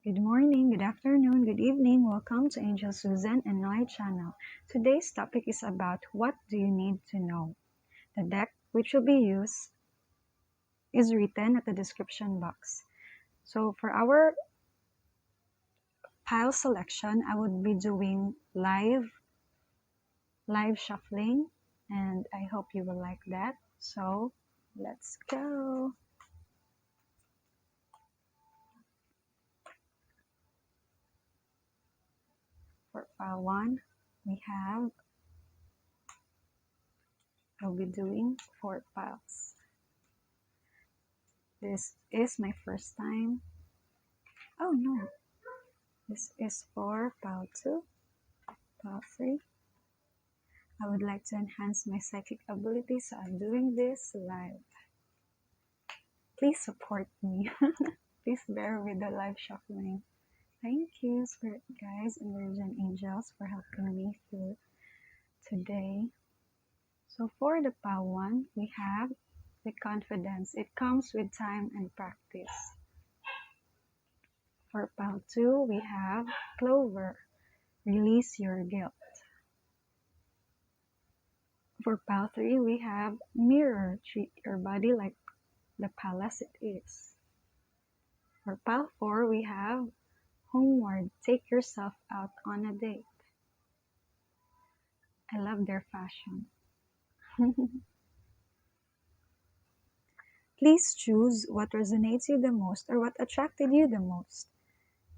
Good morning, good afternoon, good evening. Welcome to Angel Susan and Noy channel. Today's topic is about what do you need to know. The deck which will be used is written at the description box. So for our pile selection, I would be doing live shuffling, and I hope you will like that. So let's go. For pile 1, I'll be doing 4 piles. This is my first time. Oh no, this is for pile 2, pile 3. I would like to enhance my psychic ability, so I'm doing this live. Please support me. Please bear with the live shuffling. Thank you, Spirit Guides and Virgin Angels, for helping me through today. So for the pile 1, we have the confidence. It comes with time and practice. For pile 2, we have clover. Release your guilt. For pile 3, we have mirror. Treat your body like the palace it is. For pile 4, we have homeward. Take yourself out on a date. I love their fashion. Please choose what resonates you the most or what attracted you the most.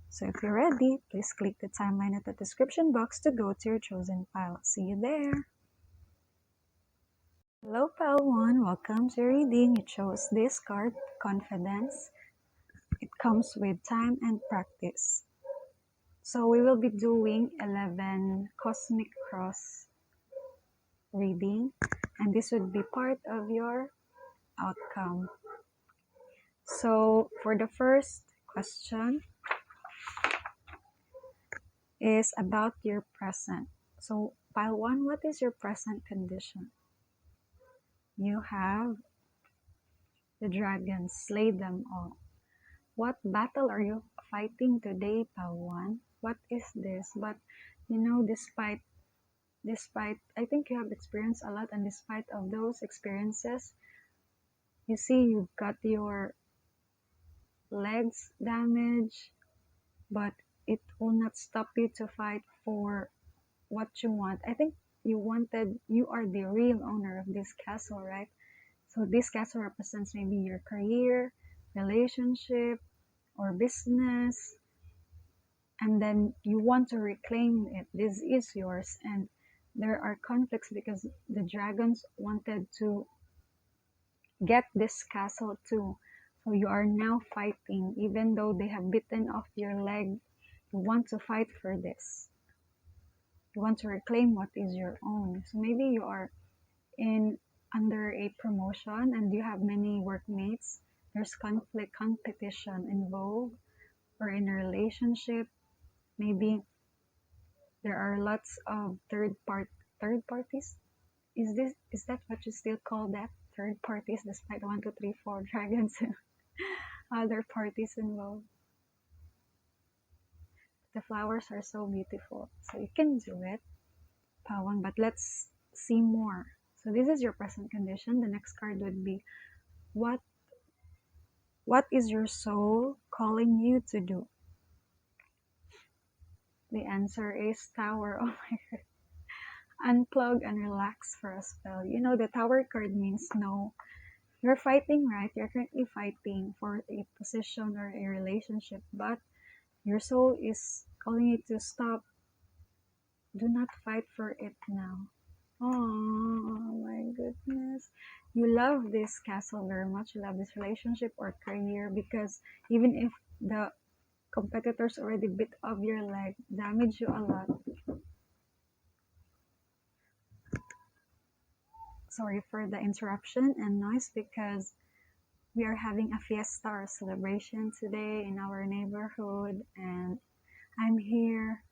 So if you're ready, please click the timeline at the description box to go to your chosen pile. See you there. Hello pile 1, welcome to your reading. You chose this card, Confidence. It comes with time and practice. So we will be doing 11 Cosmic Cross reading, and this would be part of your outcome. So for the first question is about your present. So pile 1, what is your present condition? You have the dragons, slay them all. What battle are you fighting today, pile 1? What is this? But you know, despite I think you have experienced a lot, and despite of those experiences, you see you've got your legs damaged, but it will not stop you to fight for what you want. I think you are the real owner of this castle, right? So this castle represents maybe your career, relationship, or business, and then you want to reclaim it. This is yours, and there are conflicts because the dragons wanted to get this castle too. So you are now fighting, even though they have bitten off your leg. You want to fight for this. You want to reclaim what is your own. So maybe you are under a promotion and you have many workmates. There's conflict, competition involved, or in a relationship. Maybe there are lots of third parties. Is that what you still call that? Third parties, despite 1, 2, 3, 4 dragons, other parties involved. The flowers are so beautiful, so you can do it, Pawan. But let's see more. So this is your present condition. The next card would be what is your soul calling you to do? The answer is Tower. Oh my god. Unplug and relax for a spell. You know, the Tower card means no. You're fighting, right? You're currently fighting for a position or a relationship, but your soul is calling you to stop. Do not fight for it now. Oh my goodness. You love this castle very much. You love this relationship or career because even if the competitors already bit off your leg, damage you a lot. Sorry for the interruption and noise because we are having a fiesta or celebration today in our neighborhood, and I'm here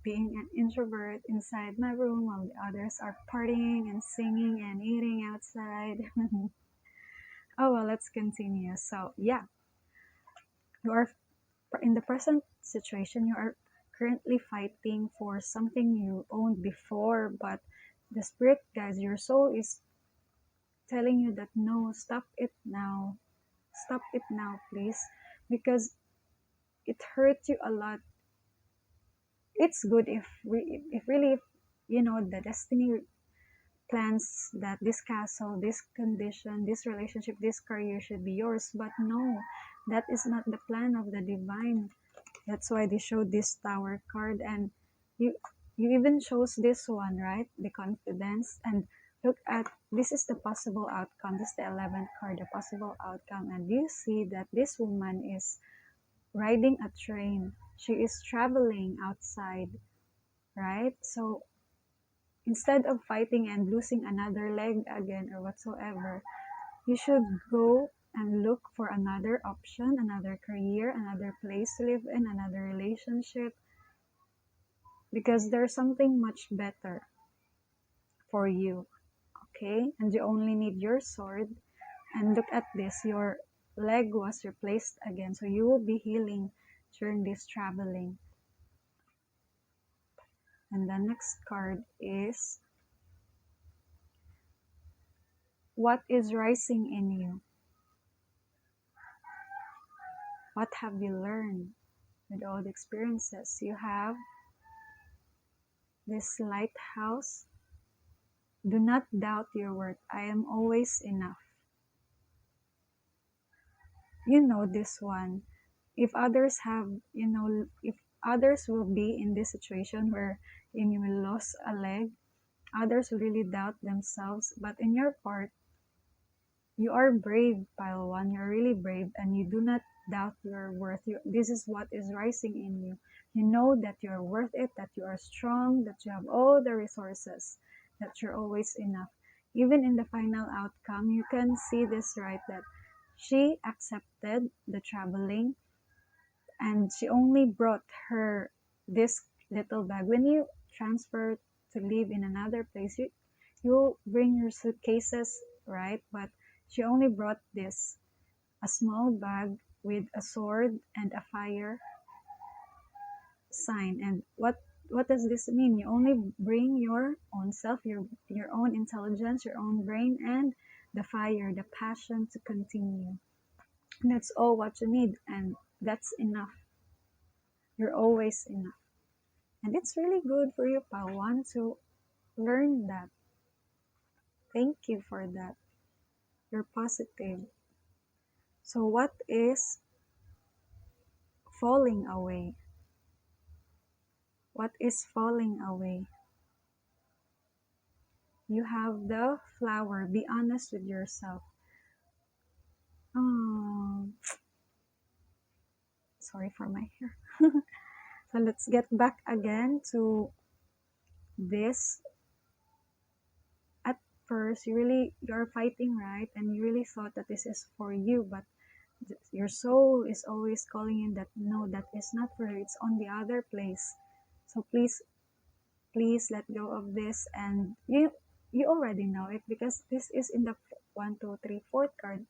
being an introvert inside my room while the others are partying and singing and eating outside. Oh well, let's continue. So yeah, you are in the present situation, you are currently fighting for something you owned before, but the spirit guides, your soul is telling you that no, stop it now, please, because it hurt you a lot. It's good if really, the destiny plans that this castle, this condition, this relationship, this career should be yours. But no, that is not the plan of the divine. That's why they showed this tower card, and you you even chose this one, right? The confidence. And look at, this is the possible outcome. This is the 11th card, the possible outcome. And you see that this woman is riding a train. She is traveling outside, right? So instead of fighting and losing another leg again or whatsoever, you should go and look for another option, another career, another place to live in, another relationship, because there's something much better for you. Okay? And you only need your sword. And look at this, your leg was replaced again. So you will be healing during this traveling. And the next card is, what is rising in you? What have you learned with all the experiences? You have this lighthouse. Do not doubt your worth. I am always enough. You know this one. If others have, if others will be in this situation where you will lose a leg, others will really doubt themselves. But in your part, you are brave, pile one. You're really brave, and you do not doubt your worth. This is what is rising in you. You know that you're worth it, that you are strong, that you have all the resources, that you're always enough. Even in the final outcome, you can see this, right? That she accepted the traveling, and she only brought her this little bag. When you transfer to live in another place, you bring your suitcases, right? But she only brought this, a small bag with a sword and a fire sign. And what does this mean? You only bring your own self, your own intelligence, your own brain, and the fire, the passion to continue. And that's all what you need, and that's enough. You're always enough. And it's really good for you, Pawan, to learn that. Thank you for that. You're positive. So what is falling away? What is falling away? You have the flower. Be honest with yourself. Oh, sorry for my hair. So let's get back again to this. At first, you're fighting, right? And you really thought that this is for you, but your soul is always calling in that no, that is not for you. It's on the other place. So please let go of this, and you already know it, because this is in the 1, 2, 3, 4th card.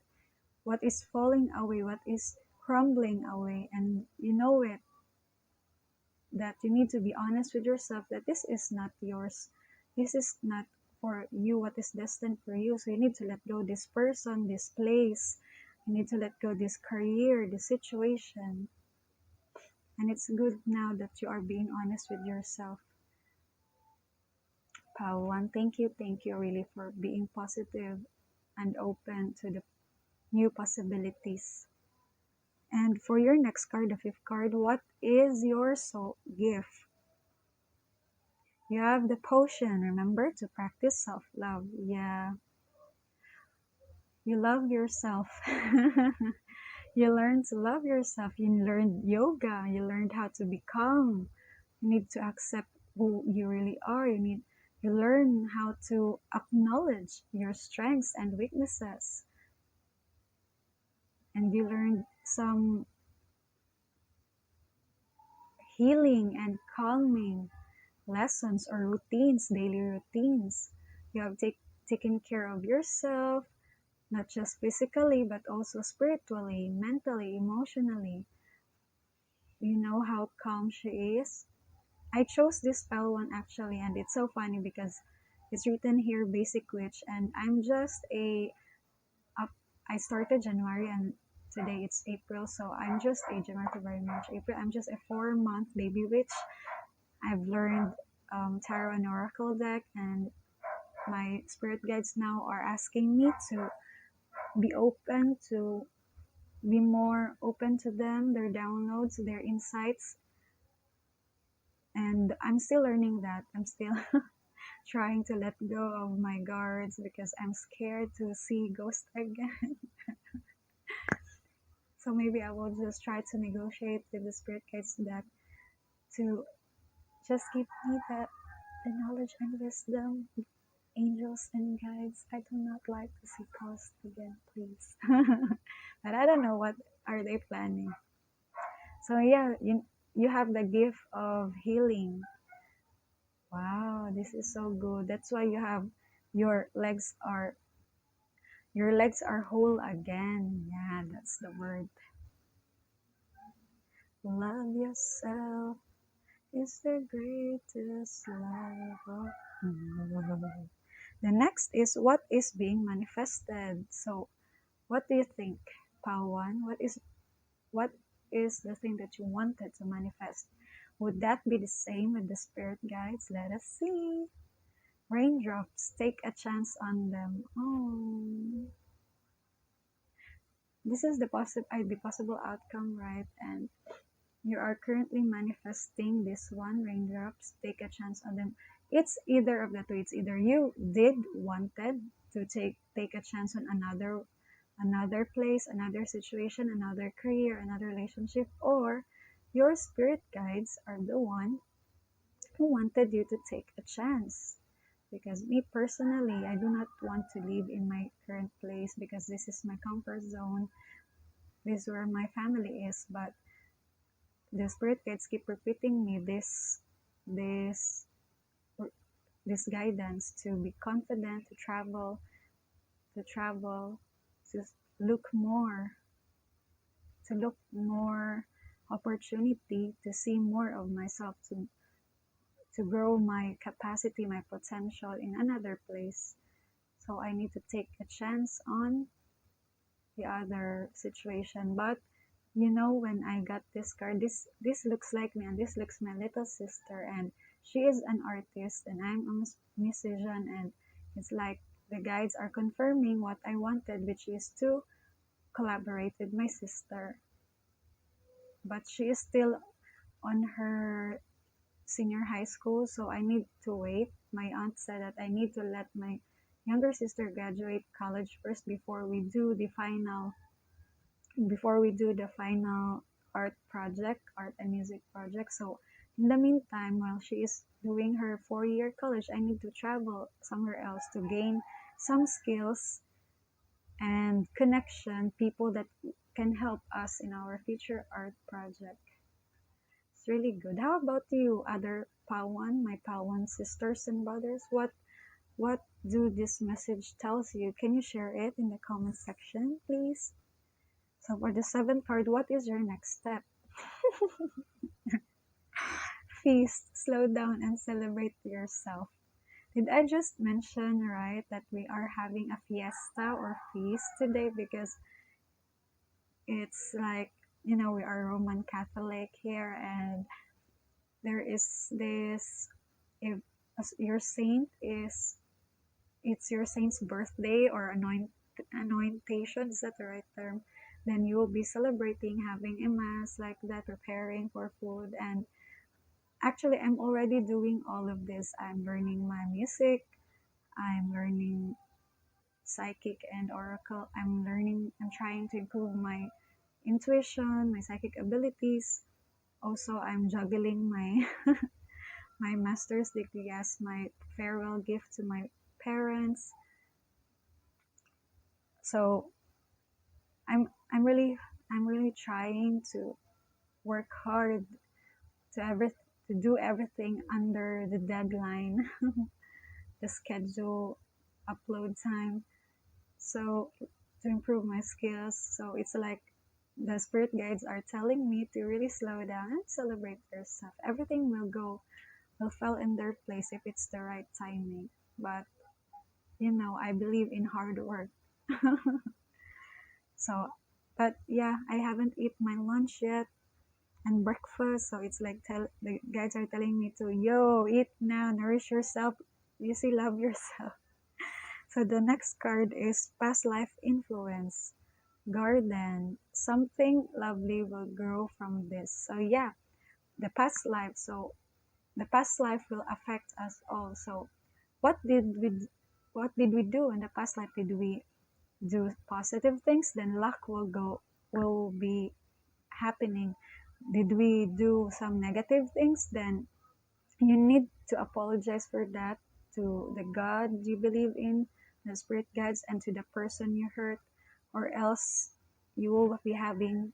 What is falling away, what is crumbling away, and you know it, that you need to be honest with yourself that this is not yours, this is not for you, what is destined for you. So you need to let go this person, this place, you need to let go this career, this situation. And it's good now that you are being honest with yourself. Pawan, thank you really for being positive and open to the new possibilities. And for your next card, the 5th card, what is your soul gift? You have the potion. Remember to practice self-love. Yeah. You love yourself. You learn to love yourself. You learned yoga. You learned how to be calm. You need to accept who you really are. You learn how to acknowledge your strengths and weaknesses. And you learn some healing and calming lessons or routines, daily routines. You have taken care of yourself, not just physically, but also spiritually, mentally, emotionally. You know how calm she is. I chose this spell one actually, and it's so funny because it's written here basic witch, and I'm just a up. I started January and today it's April, so I'm just a January, February, March, April. I'm just a 4 month baby witch. I've learned tarot and oracle deck, and my spirit guides now are asking me to be open to be more open to them, their downloads, their insights, and I'm still learning that. I'm still trying to let go of my guards because I'm scared to see ghosts again. So maybe I will just try to negotiate with the spirit guides that to just give me the knowledge and wisdom, angels and guides. I do not like to see ghosts again, please. But I don't know what are they planning. So yeah, you have the gift of healing. Wow, this is so good. That's why you have your legs are your legs are whole again. Yeah, that's the word. Love yourself is the greatest love of all. The next is what is being manifested. So, what do you think, Pawan? What is the thing that you wanted to manifest? Would that be the same with the spirit guides? Let us see. Raindrops, take a chance on them. Oh, this is the possible outcome, right? And you are currently manifesting this one. Raindrops, take a chance on them. It's either of the two. It's either you did wanted to take a chance on another place, another situation, another career, another relationship, or your spirit guides are the one who wanted you to take a chance. Because me personally, I do not want to live in my current place because this is my comfort zone. This is where my family is. But the spirit guides keep repeating me this this guidance to be confident, to travel, to look more, to look more opportunity, to see more of myself, to grow my capacity, my potential in another place. So I need to take a chance on the other situation. But when I got this card, this looks like me, and this looks my little sister, and she is an artist, and I'm a musician, and it's like the guides are confirming what I wanted, which is to collaborate with my sister. But she is still on her senior high school, so I need to wait. My aunt said that I need to let my younger sister graduate college first before we do the final art and music project. So in the meantime, while she is doing her 4 year college, I need to travel somewhere else to gain some skills and connection, people that can help us in our future art project. It's really good. How about you, other Pawan, my Pawan sisters and brothers? What do this message tells you? Can you share it in the comment section, please? So for the seventh card, what is your next step? Feast, slow down, and celebrate yourself. Did I just mention, right, that we are having a fiesta or feast today because it's like, we are Roman Catholic here, and there is this, if your saint is, it's your saint's birthday or anointation, is that the right term? Then you will be celebrating, having a mass like that, preparing for food. And actually, I'm already doing all of this. I'm learning my music, I'm learning psychic and oracle. I'm trying to improve my intuition, my psychic abilities. Also, I'm juggling my my master's degree as my farewell gift to my parents. So I'm really trying to work hard to every to do everything under the deadline, the schedule, upload time. So to improve my skills. So it's like The spirit guides are telling me to really slow down and celebrate yourself. Everything will fall in their place if it's the right timing. But I believe in hard work. So, but yeah, I haven't eat my lunch yet and breakfast. So it's like the guides are telling me to, yo, eat now, nourish yourself. You see, love yourself. So the next card is past life influence. Garden. Something lovely will grow from this. So yeah, the past life. So the past life will affect us all. So what did we what did we do in the past life? Did we do positive things? Then luck will be happening. Did we do some negative things? Then you need to apologize for that to the God you believe in, the spirit guides, and to the person you hurt, or else you will be having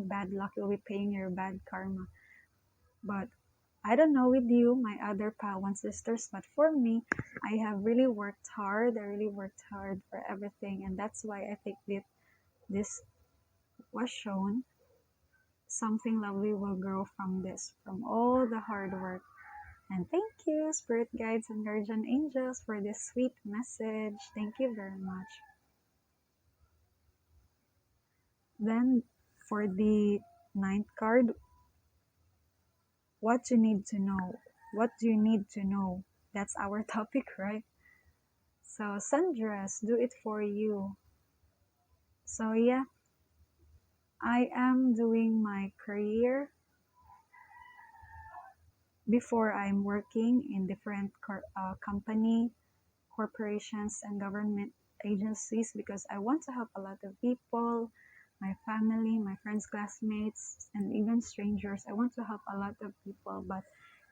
bad luck. You'll be paying your bad karma. But I don't know with you, my other Pawan sisters, but for me, I have really worked hard. I really worked hard for everything, and that's why I think that this was shown. Something lovely will grow from this, from all the hard work. And thank you, spirit guides and guardian angels, for this sweet message. Thank you very much. Then, for the ninth card, what you need to know. What do you need to know? That's our topic, right? So, sundress, do it for you. So, yeah, I am doing my career before. I'm working in different company, corporations, and government agencies because I want to help a lot of people, my family, my friends, classmates, and even strangers. I want to help a lot of people, but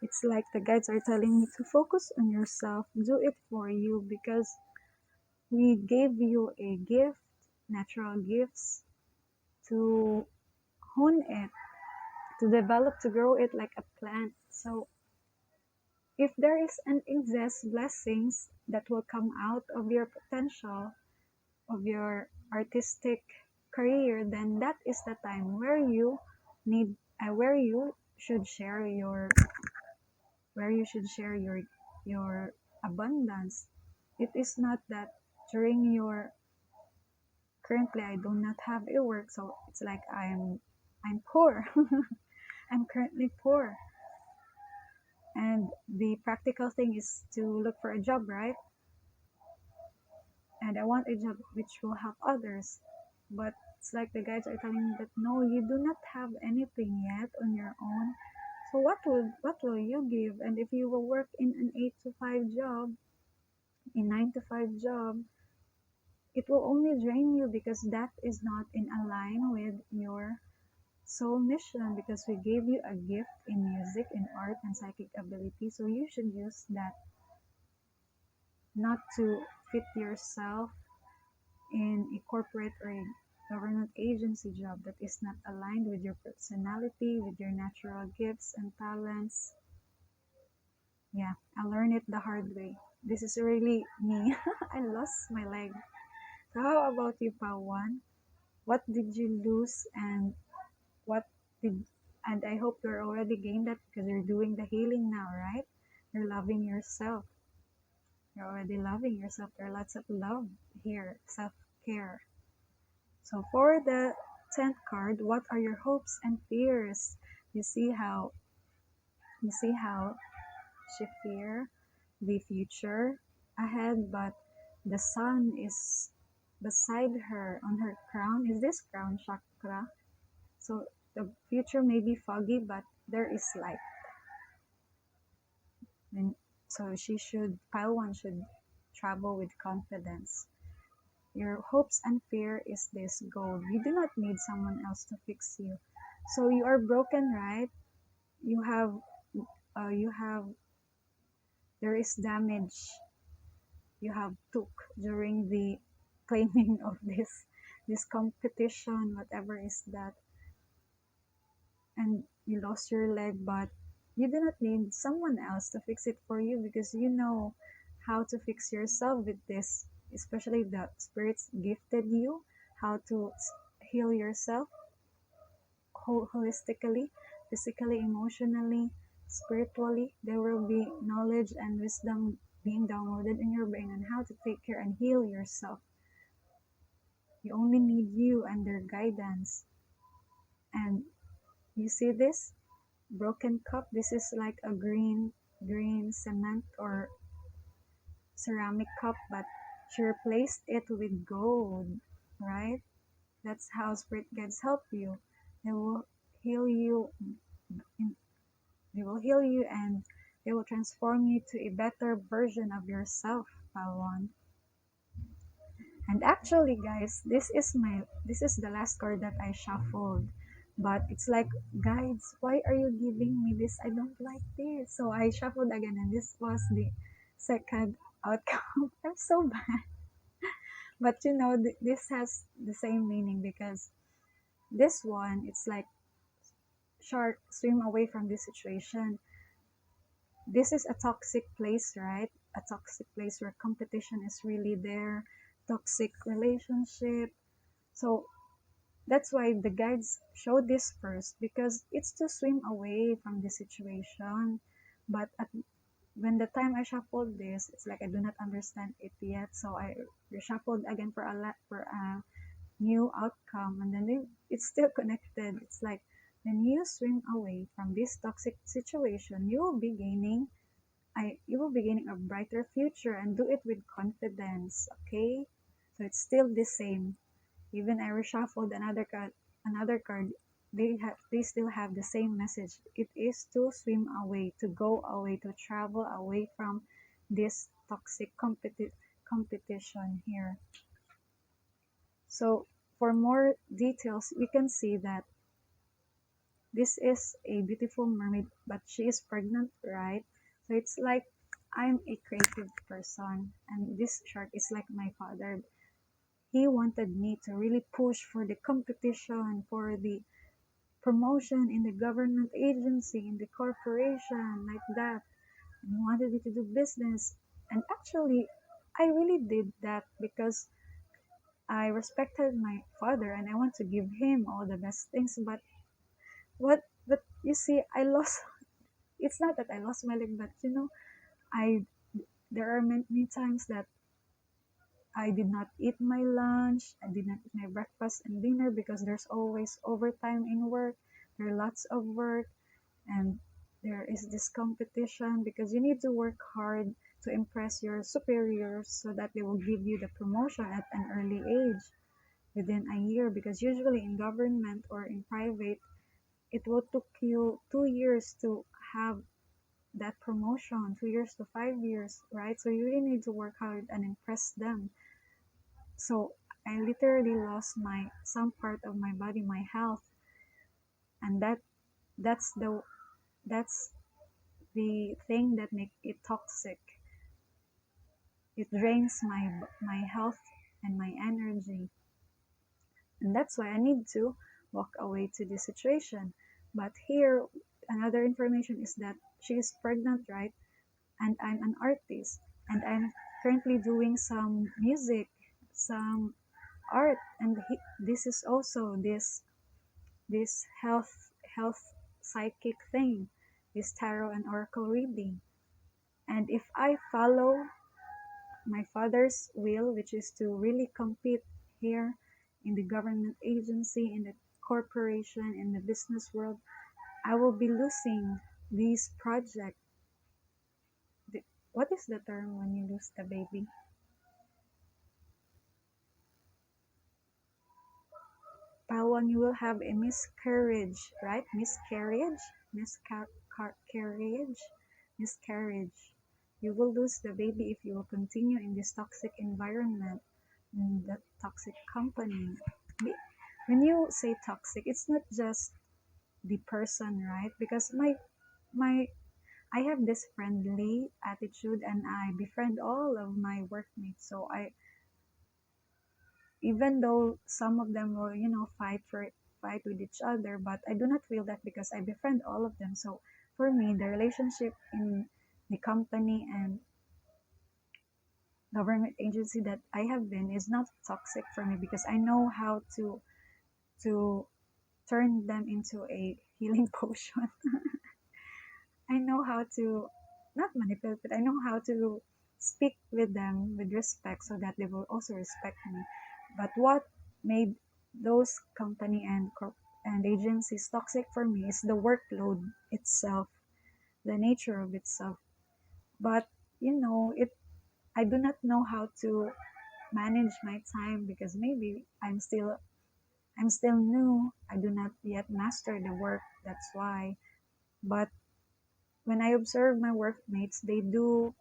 it's like the guides are telling me to focus on yourself, do it for you because we gave you a gift, natural gifts, to hone it, to develop, to grow it like a plant. So if there is and exists blessings that will come out of your potential, of your artistic career, then that is the time where you need, where you should share your abundance. It is not that during your currently I do not have a work, so it's like I'm poor. I'm currently poor. And the practical thing is to look for a job, right? And I want a job which will help others. But it's like the guides are telling me that no, you do not have anything yet on your own. So what will you give? And if you will work in an 8 to 5 job, a 9 to 5 job, it will only drain you because that is not in align with your soul mission, because we gave you a gift in music, in art, and psychic ability. So you should use that, not to fit yourself in a corporate or a government agency job that is not aligned with your personality, with your natural gifts and talents. Yeah, I learned it the hard way. This is really me. I lost my leg. So how about you, Pawan? What did you lose what did and I hope you're already gained that because you're doing the healing now, right? You're loving yourself. You're already loving yourself. There are lots of love here, self-care. So for the 10th card, what are your hopes and fears? You see how you see how she fear the future ahead, but the sun is beside her on her crown. Is this crown chakra? So the future may be foggy, but there is light. And so pile one should travel with confidence. Your hopes and fear is this gold. You do not need someone else to fix you. So you are broken, right? You have, you have, there is damage you have took during the claiming of this competition, whatever is that, and you lost your leg, but you do not need someone else to fix it for you because you know how to fix yourself with this, especially the spirits gifted you how to heal yourself. holistically, physically, emotionally, spiritually. There will be knowledge and wisdom being downloaded in your brain on how to take care and heal yourself. You only need you and their guidance. And you see this broken cup? This is like a green cement or ceramic cup, but she replaced it with gold, right? That's how spirit guides help you. They will heal you. They will heal you and they will transform you to a better version of yourself, Palwan. And actually, guys, this is the last card that I shuffled. But it's like, guides, why are you giving me this? I don't like this. So I shuffled again, and this was the second outcome. I'm so bad. But this has the same meaning because this one, it's like shark swim away from this situation. This is a toxic place, right? A toxic place where competition is really there, toxic relationship. So that's why the guides show this first because it's to swim away from the situation. But when the time I shuffled this, it's like I do not understand it yet. So I reshuffled again for a new outcome, and then it's still connected. It's like when you swim away from this toxic situation, you will be gaining a brighter future and do it with confidence. Okay, so it's still the same. Even I reshuffled another card. They still have the same message. It is to swim away, to go away, to travel away from this toxic competition here. So for more details, we can see that this is a beautiful mermaid, but she is pregnant, right? So it's like I'm a creative person, and this shark is like my father. He wanted me to really push for the competition, for the promotion in the government agency, in the corporation, like that. And he wanted me to do business. And actually, I really did that because I respected my father and I want to give him all the best things. But you see, I lost. It's not that I lost my leg, but I there are many times that I did not eat my lunch, I did not eat my breakfast and dinner because there's always overtime in work. There are lots of work, and there is this competition because you need to work hard to impress your superiors so that they will give you the promotion at an early age within a year, because usually in government or in private it will took you 2 years to have that promotion, 2 years to 5 years, right? So you really need to work hard and impress them. So I literally lost my some part of my body, my health, and that's the that's the thing that make it toxic. It drains my health and my energy, and that's why I need to walk away to this situation. But here, another information is that she is pregnant, right? And I'm an artist, and I'm currently doing some music, some art, and this is also this health psychic thing, this tarot and oracle reading. And if I follow my father's will, which is to really compete here in the government agency, in the corporation, in the business world, I will be losing this project. What is the term when you lose the baby? Palwan, you will have a miscarriage, right? Miscarriage, miscarriage. You will lose the baby if you will continue in this toxic environment, in the toxic company. When you say toxic, it's not just the person, right? Because my I have this friendly attitude and I befriend all of my workmates. So I even though some of them will fight with each other, but I do not feel that because I befriend all of them. So for me, the relationship in the company and government agency that I have been is not toxic for me because I know how to turn them into a healing potion. I know how to not manipulate, but I know how to speak with them with respect so that they will also respect me. But what made those company and agencies toxic for me is the workload itself, the nature of itself. But it I do not know how to manage my time because maybe I'm still new. I do not yet master the work. That's why. But when I observe my workmates, they do,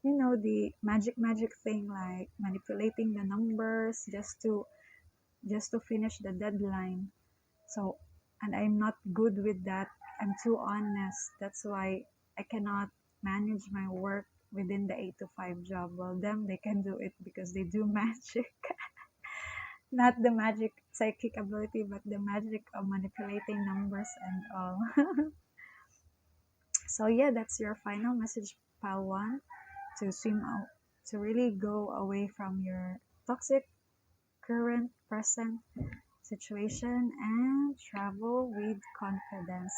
the magic thing like manipulating the numbers just to finish the deadline. So, and I'm not good with that. I'm too honest. That's why I cannot manage my work within the 8 to 5 job. Well, them, they can do it because they do magic. Not the magic psychic ability, but the magic of manipulating numbers and all. So yeah, that's your final message, pile one, to swim out, to really go away from your toxic current present situation and travel with confidence.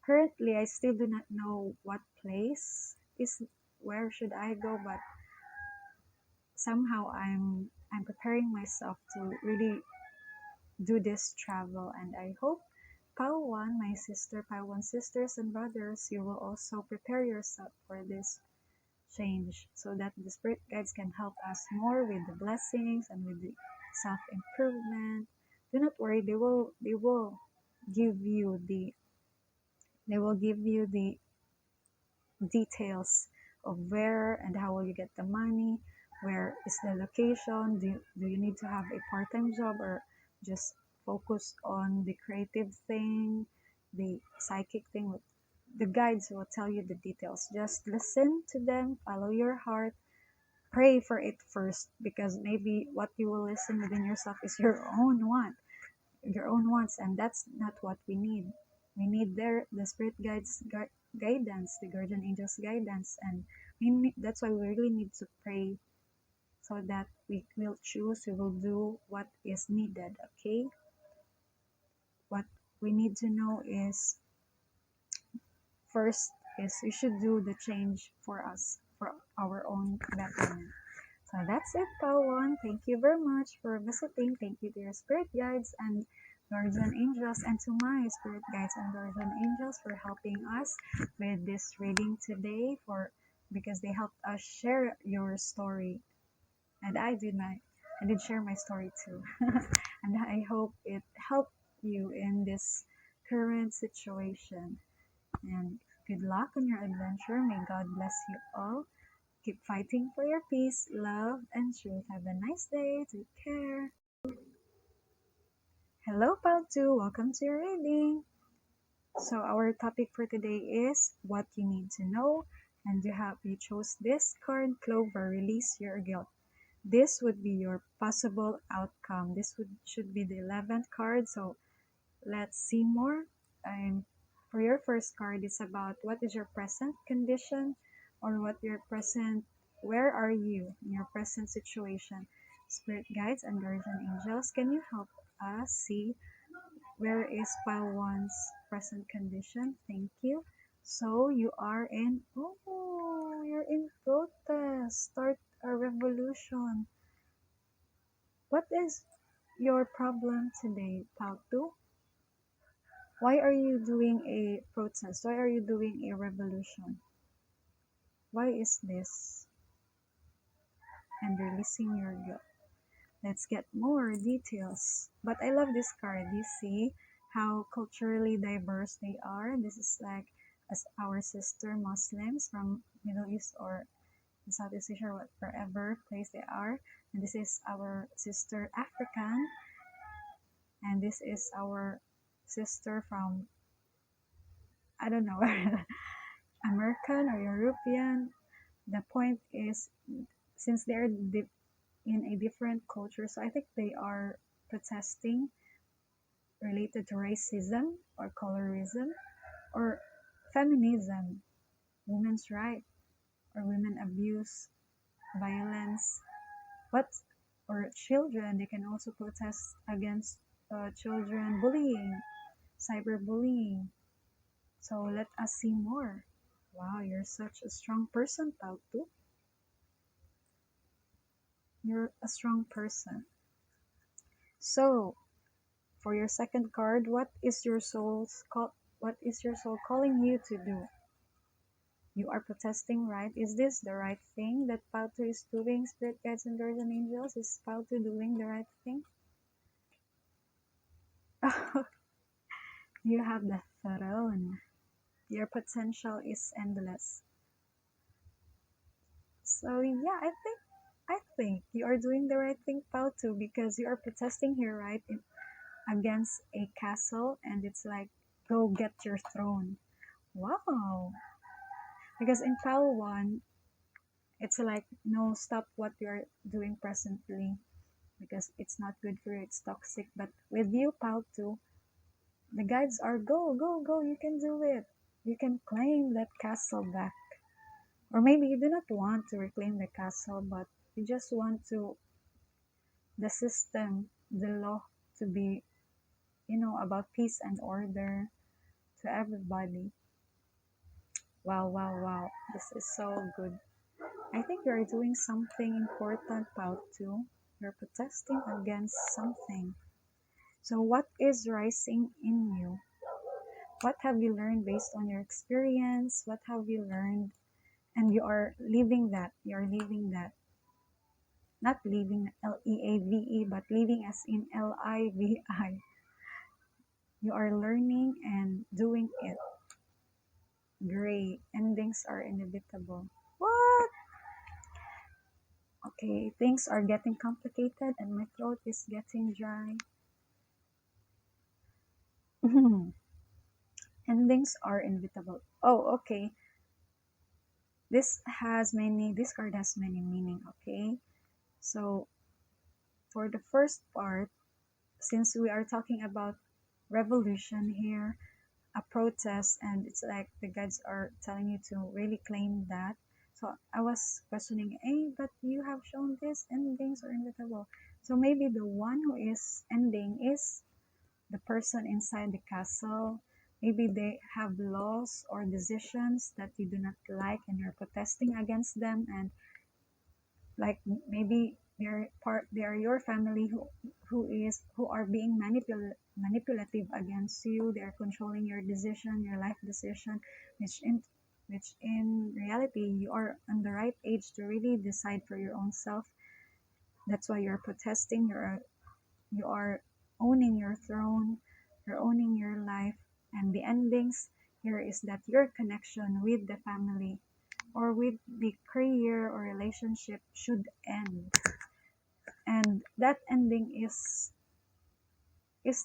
Currently, I still do not know what place is where should I go, but somehow I'm preparing myself to really do this travel, and I hope Palawan, my sister, Palawan sisters and brothers, you will also prepare yourself for this change so that the spirit guides can help us more with the blessings and with the self improvement. Do not worry, they will give you the they will give you the details of where and how will you get the money, where is the location, do you need to have a part-time job or just focus on the creative thing, the psychic thing. The guides will tell you the details. Just listen to them, follow your heart, pray for it first, because maybe what you will listen within yourself is your own wants, and that's not what we need. We need the spirit guidance, the guardian angels guidance, and that's why we really need to pray so that we will do what is needed. Okay, what we need to know is first is we should do the change for us, for our own betterment. So that's it, Pawan. Thank you very much for visiting. Thank you to your spirit guides and guardian angels, and to my spirit guides and guardian angels for helping us with this reading today. Because they helped us share your story, and I did share my story too, and I hope it helped you in this current situation. And good luck on your adventure. May God bless you all. Keep fighting for your peace, love, and truth. Have a nice day. Take care. Hello, Pal 2. Welcome to your reading. So our topic for today is what you need to know. And you chose this card, Clover, release your guilt. This would be your possible outcome. Should be the 11th card. So let's see more. For your first card, it's about what is your present condition, or where are you in your present situation. Spirit guides and guardian angels, can you help us see where is pile one's present condition? Thank you. So you're in protest. Start a revolution. What is your problem today, pile two? Why are you doing a protest? Why are you doing a revolution? Why is this? And releasing your guilt. Let's get more details. But I love this card. You see how culturally diverse they are. This is like as our sister Muslims from Middle East or Southeast Asia, or wherever place they are. And this is our sister African. And this is our sister from, I don't know, American or European. The point is, since they're in a different culture, so I think they are protesting related to racism or colorism or feminism, women's right, or women abuse, violence, but or children. They can also protest against children bullying, cyberbullying. So let us see more. Wow, you're such a strong person, Pautu. You're a strong person. So, for your second card, what is your soul calling you to do? You are protesting, right? Is this the right thing that Pautu is doing? Spirit guides and guardian angels, is Pautu doing the right thing? You have the throne. Your potential is endless. So yeah, I think you are doing the right thing, Pautu, because you are protesting here, right? Against a castle, and it's like, go get your throne. Wow. Because in Pal 1, it's like, no, stop what you're doing presently because it's not good for you, it's toxic. But with you, Pal 2, the guides are, go, go, go, you can do it. You can claim that castle back. Or maybe you do not want to reclaim the castle, but you just want to, the system, the law to be, about peace and order to everybody. Wow, wow, wow. This is so good. I think you're doing something important, Pao too. You're protesting against something. So, what is rising in you? What have you learned based on your experience? What have you learned? And you are living that. You're living that. Not living Leave, but living as in Livi. You are learning and doing it. Great. Endings are inevitable. What? Okay, things are getting complicated and my throat is getting dry. Endings are inevitable. Oh, okay. This card has many meaning, okay? So, for the first part, since we are talking about revolution here, a protest, and it's like the guides are telling you to really claim that. So I was questioning, hey, but you have shown this endings are inevitable. So maybe the one who is ending is the person inside the castle. Maybe they have laws or decisions that you do not like and you're protesting against them, and like maybe they are your family who are being manipulative against you. They are controlling your decision, your life decision, which in reality you are on the right age to really decide for your own self. That's why you're protesting. You are owning your throne, you're owning your life, and the endings here is that your connection with the family or with the career or relationship should end. And that ending is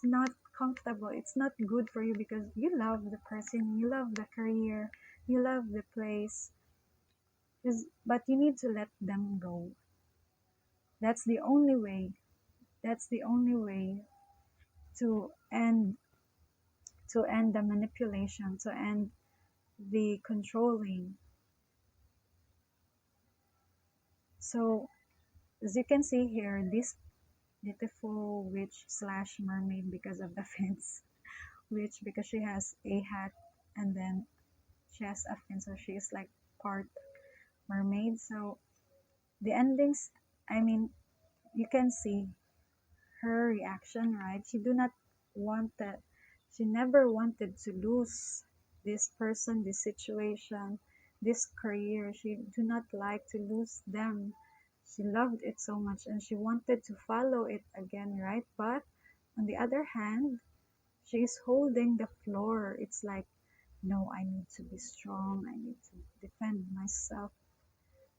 not comfortable. It's not good for you because you love the person, you love the career, you love the place. But you need to let them go. That's the only way. That's the only way to end the manipulation, to end the controlling. So as you can see here, this beautiful witch slash mermaid, because of the fence, witch because she has a hat and then she has a fin, so she is like part mermaid. So the endings, I mean, you can see her reaction, right? She do not want that. She never wanted to lose this person, this situation, this career. She do not like to lose them. She loved it so much and she wanted to follow it again, right? But on the other hand, she is holding the floor. It's like, no, I need to be strong. I need to defend myself.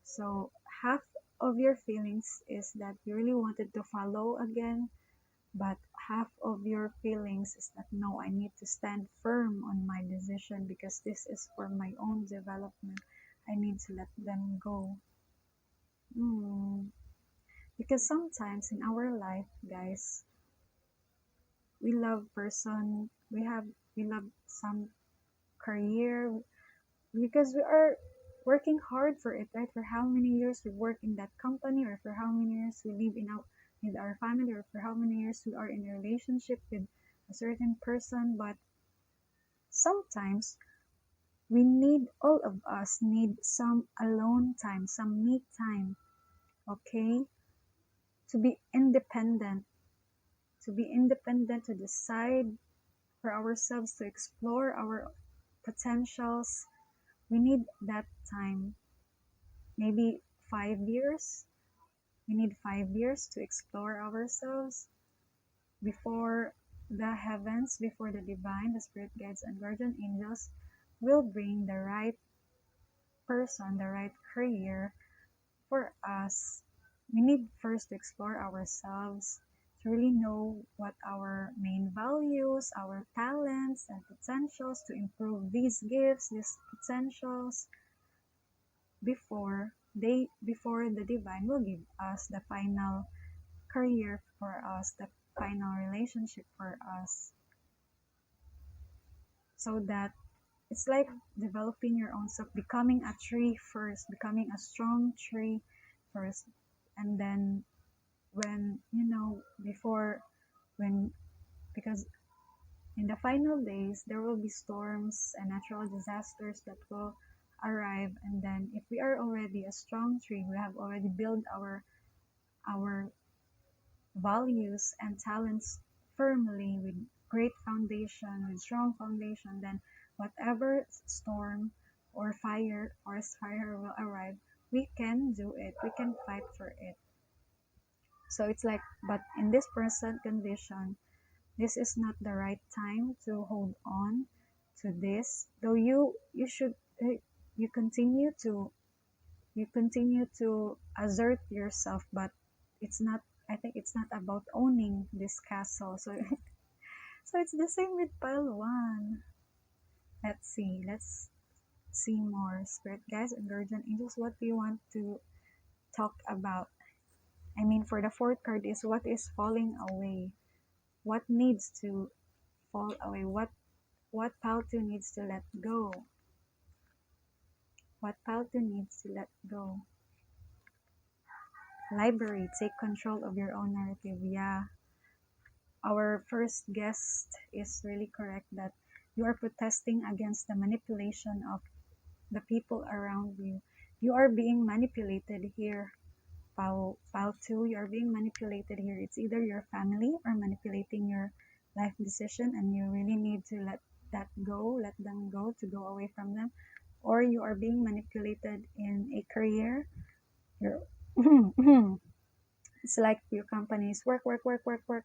So half of your feelings is that you really wanted to follow again, but half of your feelings is that no, I need to stand firm on my decision because this is for my own development. I need to let them go. Hmm. Because sometimes in our life, guys, we love person, we love some career because we are working hard for it, right? For how many years we work in that company, or for how many years we live in with our family, or for how many years we are in a relationship with a certain person. But sometimes we need, all of us need some alone time, some me time, okay? To be independent, to decide for ourselves, to explore our potentials. We need that time. Maybe 5 years. We need 5 years to explore ourselves before the heavens, before the divine, the spirit guides, and guardian angels will bring the right person, the right career for us. We need first to explore ourselves, to really know what our main values, our talents and potentials, to improve these gifts, these potentials before the divine will give us the final career for us, the final relationship for us. So that it's like developing your own self, becoming a tree first, becoming a strong tree first. And then when, before, when, because in the final days, there will be storms and natural disasters that will arrive. And then if we are already a strong tree, we have already built our values and talents firmly with great foundation, with strong foundation, then whatever storm or fire will arrive, we can do it. We can fight for it. So it's like, but in this present condition, this is not the right time to hold on to this. Though you should you continue to assert yourself, but it's not, I think it's not about owning this castle. So so it's the same with pile one. Let's see more. Spirit guides and guardian angels, what do you want to talk about? I mean, for the fourth card is what is falling away, what needs to fall away, what pile two needs to let go, what pile two needs to let go. Library, take control of your own narrative. Yeah, our first guest is really correct that you are protesting against the manipulation of the people around you. You are being manipulated here. Pile 2, you are being manipulated here. It's either your family or manipulating your life decision, and you really need to let them go, to go away from them. Or you are being manipulated in a career. You're it's like your company is work, work, work, work, work.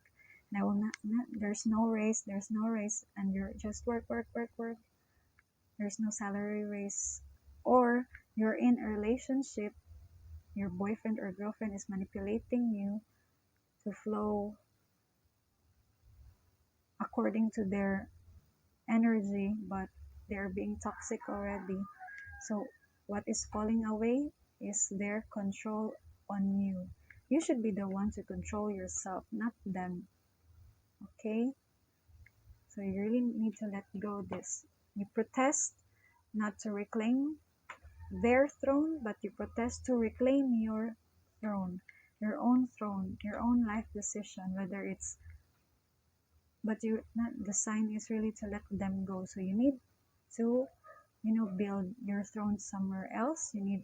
And I will not, there's no raise, and you're just work, work, work, work. There's no salary raise. Or you're in a relationship, your boyfriend or girlfriend is manipulating you to flow according to their energy, but they're being toxic already. So what is falling away is their control on you. You should be the one to control yourself, not them. Okay? So you really need to let go this. You protest not to reclaim their throne, but you protest to reclaim your throne, your own life decision, whether it's, but you not, the sign is really to let them go. So you need to, build your throne somewhere else. You need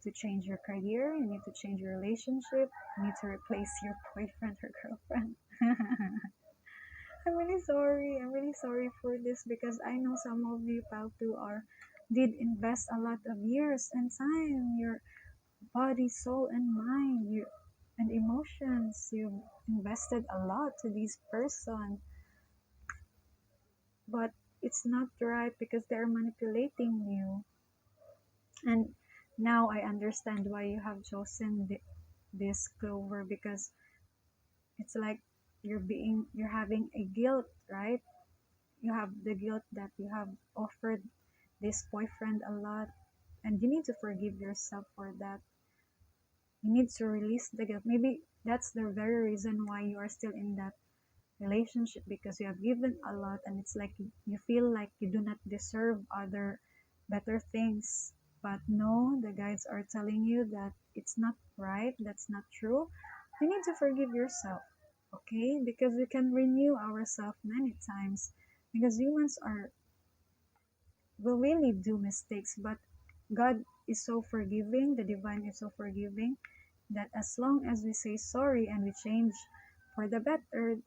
to change your career, you need to change your relationship, you need to replace your boyfriend or girlfriend. I'm really sorry for this, because I know some of you Paltu are did invest a lot of years and time, your body, soul, and mind, and emotions. You invested a lot to this person, but it's not right because they're manipulating you. And now I understand why you have chosen this clover, because it's like you're having a guilt, right? You have the guilt that you have offered this boyfriend a lot, and you need to forgive yourself for that. You need to release the guilt. Maybe that's the very reason why you are still in that relationship, because you have given a lot, and it's like you feel like you do not deserve other better things. But no, the guides are telling you that it's not right, that's not true. You need to forgive yourself, okay? Because we can renew ourselves many times. Because humans are will really do mistakes, but God is so forgiving, the divine is so forgiving that as long as we say sorry and we change for the better,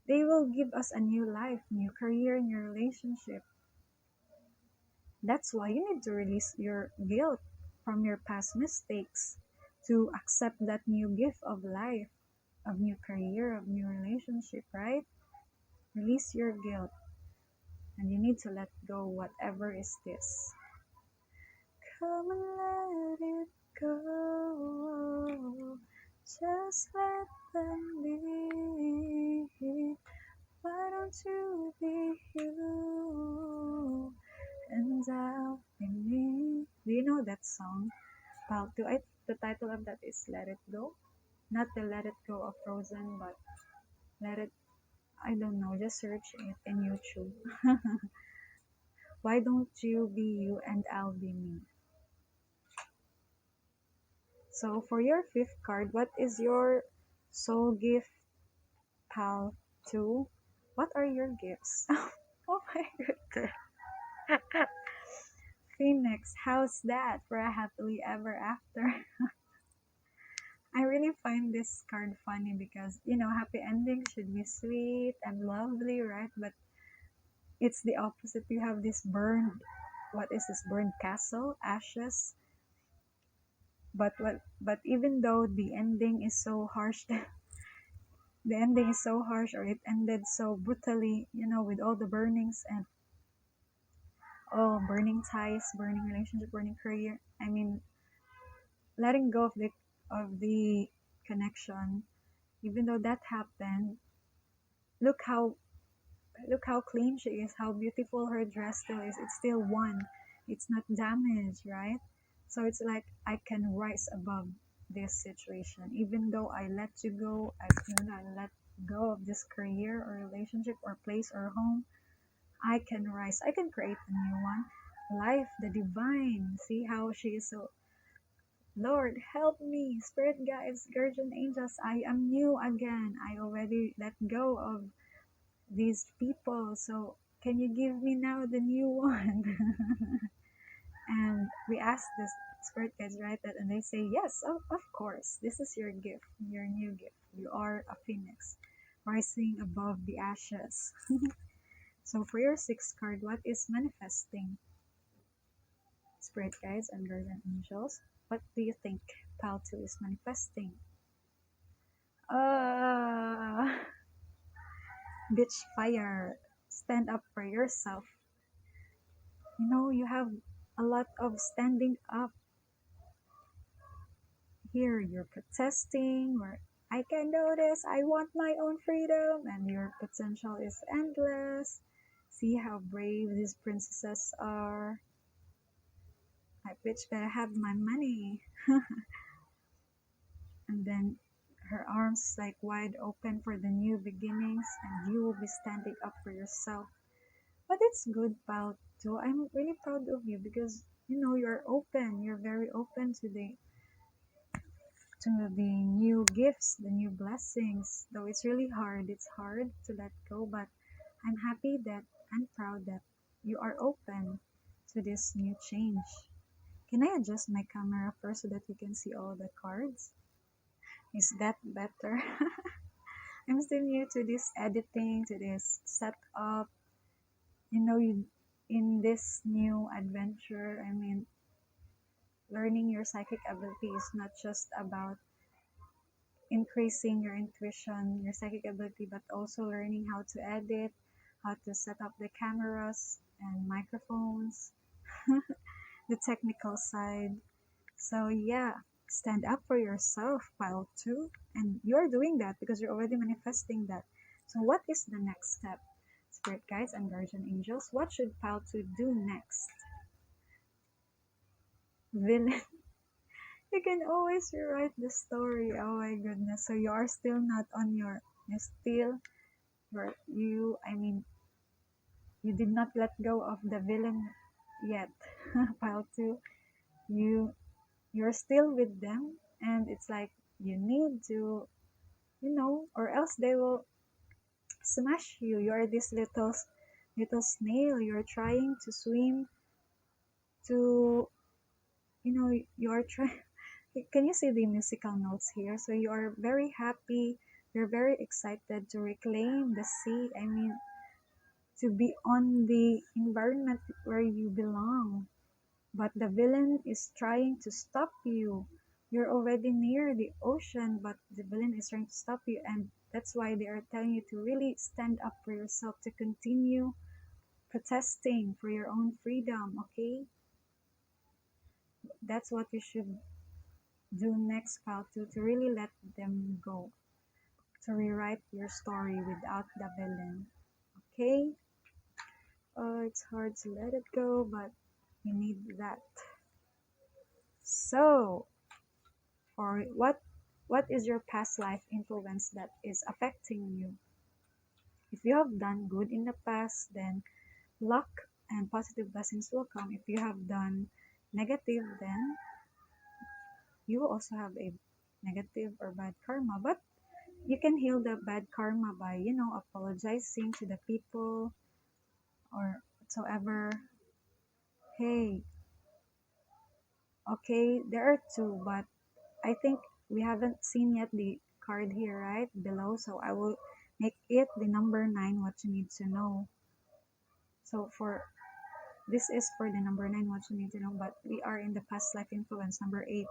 they will give us a new life, new career, new relationship. That's why you need to release your guilt from your past mistakes to accept that new gift of life, of new career, of new relationship, right? Release your guilt and you need to let go whatever is this. Come and let it go. Just let them be. Why don't you be you? And I'll be me. Do you know that song? Well, the title of that is Let It Go. Not the Let It Go of Frozen, but Let It, I don't know, just search it in YouTube. Why don't you be you and I'll be me? So for your fifth card, what is your soul gift, pal? Two. What are your gifts? Oh my goodness. Phoenix, how's that for a happily ever after? I really find this card funny because, happy endings should be sweet and lovely, right? But it's the opposite. You have this burned, what is this, burned castle, ashes. But even though the ending is so harsh, the ending is so harsh, or it ended so brutally, with all the burnings and all burning ties, burning relationship, burning career. I mean, letting go of the connection, even though that happened, look how look how clean she is, how beautiful her dress still is. It's still one. It's not damaged, right? So it's like I can rise above this situation. Even though I let you go, I let go of this career or relationship or place or home, I can rise. I can create a new one. Life, the divine. See how she is so, Lord, help me, spirit guides, guardian angels. I am new again. I already let go of these people. So can you give me now the new one? And we ask this spirit guides, right? That and they say, yes, of course. This is your gift, your new gift. You are a phoenix, rising above the ashes. So for your sixth card, what is manifesting? Spirit guides and guardian angels. What do you think Pal 2 is manifesting? Uh, Bitch fire. Stand up for yourself. You have a lot of standing up here. You're protesting, or I can do this. I want my own freedom, and your potential is endless. See how brave these princesses are. I bitch better have my money. And then her arms like wide open for the new beginnings, and you will be standing up for yourself. But it's good, pal, too. I'm really proud of you because you're open. You're very open to the new gifts, the new blessings. Though it's really hard. It's hard to let go, but I'm happy that I'm proud that you are open to this new change. Can I adjust my camera first so that you can see all the cards? Is that better? I'm still new to this editing, to this setup. In this new adventure, I mean, learning your psychic ability is not just about increasing your intuition, your psychic ability, but also learning how to edit, how to set up the cameras and microphones, the technical side. So, yeah, stand up for yourself, pile two. And you're doing that because you're already manifesting that. So, what is the next step? Spirit guides and guardian angels, what should pile two do next? Villain. You can always rewrite the story. Oh my goodness. So you are still not on you still, I mean, you did not let go of the villain yet. Pile two, you, you're still with them, and it's like You need to, or else they will smash you. You are this little snail. You're trying to swim to, you are trying. Can you see the musical notes here? So you are very happy. You're very excited to reclaim the sea. I mean, to be on the environment where you belong. But the villain is trying to stop you. You're already near the ocean, but the villain is trying to stop you. And that's why they are telling you to really stand up for yourself, to continue protesting for your own freedom, okay? That's what you should do next, pal, to really let them go, to rewrite your story without the villain, okay? It's hard to let it go, but you need that. So, or what is your past life influence that is affecting you? If you have done good in the past, then luck and positive blessings will come. If you have done negative, then you will also have a negative or bad karma. But you can heal the bad karma by, apologizing to the people or whatsoever. Hey, okay, there are two, but I think we haven't seen yet the card here, right? Below. So I will make it the number 9, what you need to know. So for this is for the number 9, what you need to know, but we are in the past life influence, number 8.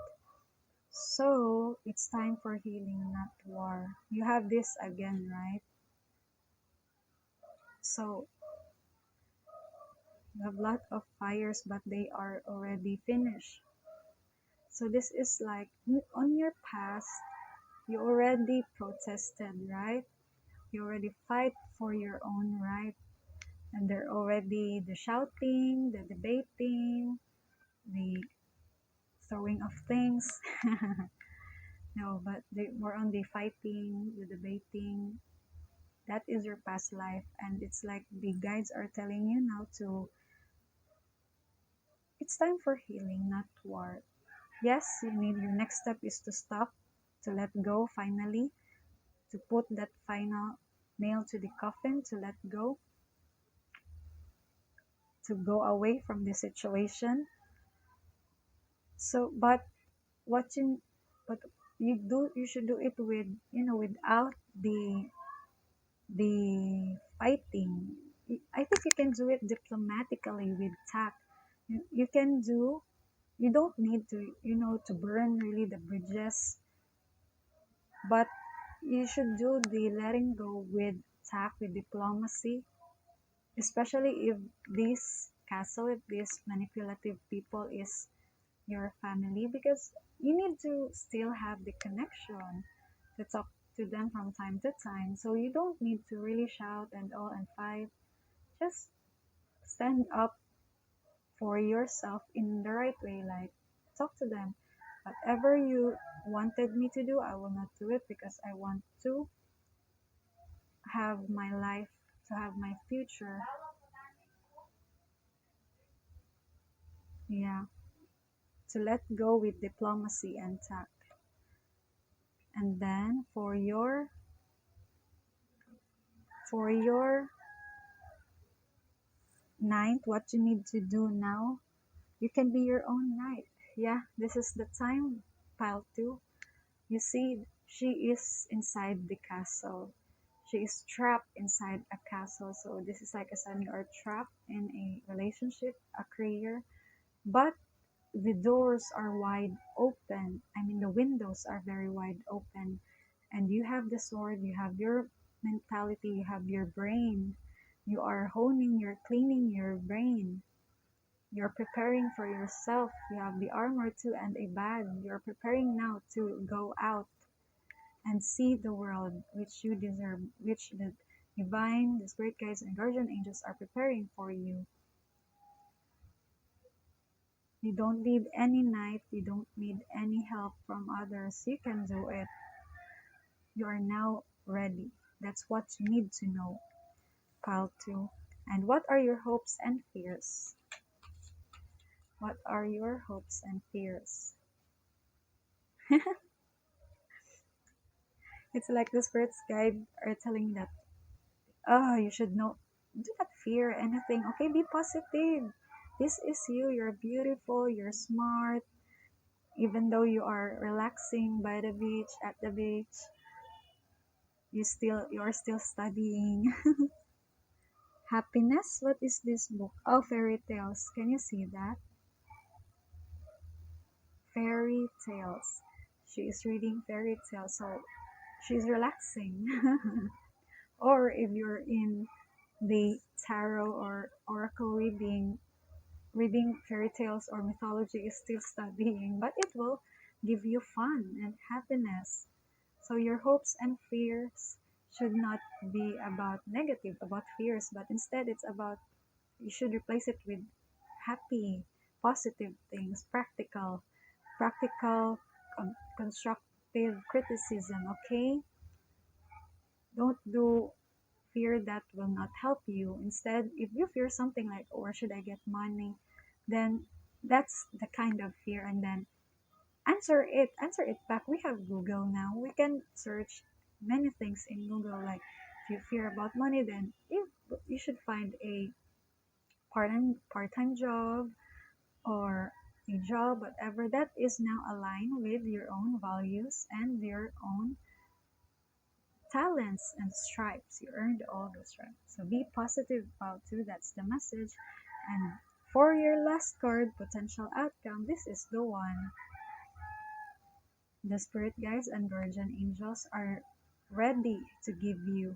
So it's time for healing, not war. You have this again, right? So you have a lot of fires, but they are already finished. So this is like on your past, you already protested, right? You already fight for your own right. And they're already the shouting, the debating, the throwing of things. No, but they more on the fighting, the debating. That is your past life. And it's like the guides are telling you now to, it's time for healing, not war. Yes, you need, your next step is to stop, to let go finally, to put that final nail to the coffin, to let go, to go away from the situation. So, watching, but you should do it with, without the fighting. I think you can do it diplomatically with tact. You can do, you don't need to, to burn really the bridges, but you should do the letting go with tact, with diplomacy, especially if this castle, if this manipulative people is your family, because you need to still have the connection to talk to them from time to time. So you don't need to really shout and all and fight. Just stand up for yourself in the right way, like talk to them. Whatever you wanted me to do, I will not do it because I want to have my life, to have my future. Yeah, to let go with diplomacy and tact. And then for your ninth, what you need to do now, you can be your own knight. Yeah, this is the time, pile 2. You see, she is inside the castle. She is trapped inside a castle. So this is like a son, you are trapped in a relationship, a career, but the doors are wide open. I mean, the windows are very wide open. And you have the sword, you have your mentality, you have your brain. You are honing, you're cleaning your brain. You're preparing for yourself. You have the armor too and a bag. You're preparing now to go out and see the world which you deserve, which the divine, the spirit guides, and guardian angels are preparing for you. You don't need any knight, you don't need any help from others. You can do it. You are now ready. That's what you need to know, pile 2. And what are your hopes and fears? What are your hopes and fears? It's like the spirits guide are telling that, oh, you should know, do not fear anything. Okay, be positive. This is you. You're beautiful. You're smart. Even though you are relaxing by the beach, at the beach, you're still studying. Happiness. What is this book? Oh, fairy tales. Can you see that? Fairy tales. She is reading fairy tales, so she's relaxing. Or if you're in the tarot or oracle reading, reading fairy tales or mythology is still studying, but it will give you fun and happiness. So your hopes and fears should not be about negative, about fears, but instead it's about, you should replace it with happy, positive things, practical, constructive criticism, okay? Don't do fear that will not help you. Instead, if you fear something like, or should I get money, then that's the kind of fear. And then answer it back. We have Google now. We can search many things in Google. Like if you fear about money, then you should find a part-time job or a job, whatever that is now aligned with your own values and your own talents and stripes. You earned all those stripes. So be positive about too. That's the message. And for your last card, potential outcome, this is the one. The spirit guides and guardian angels are ready to give you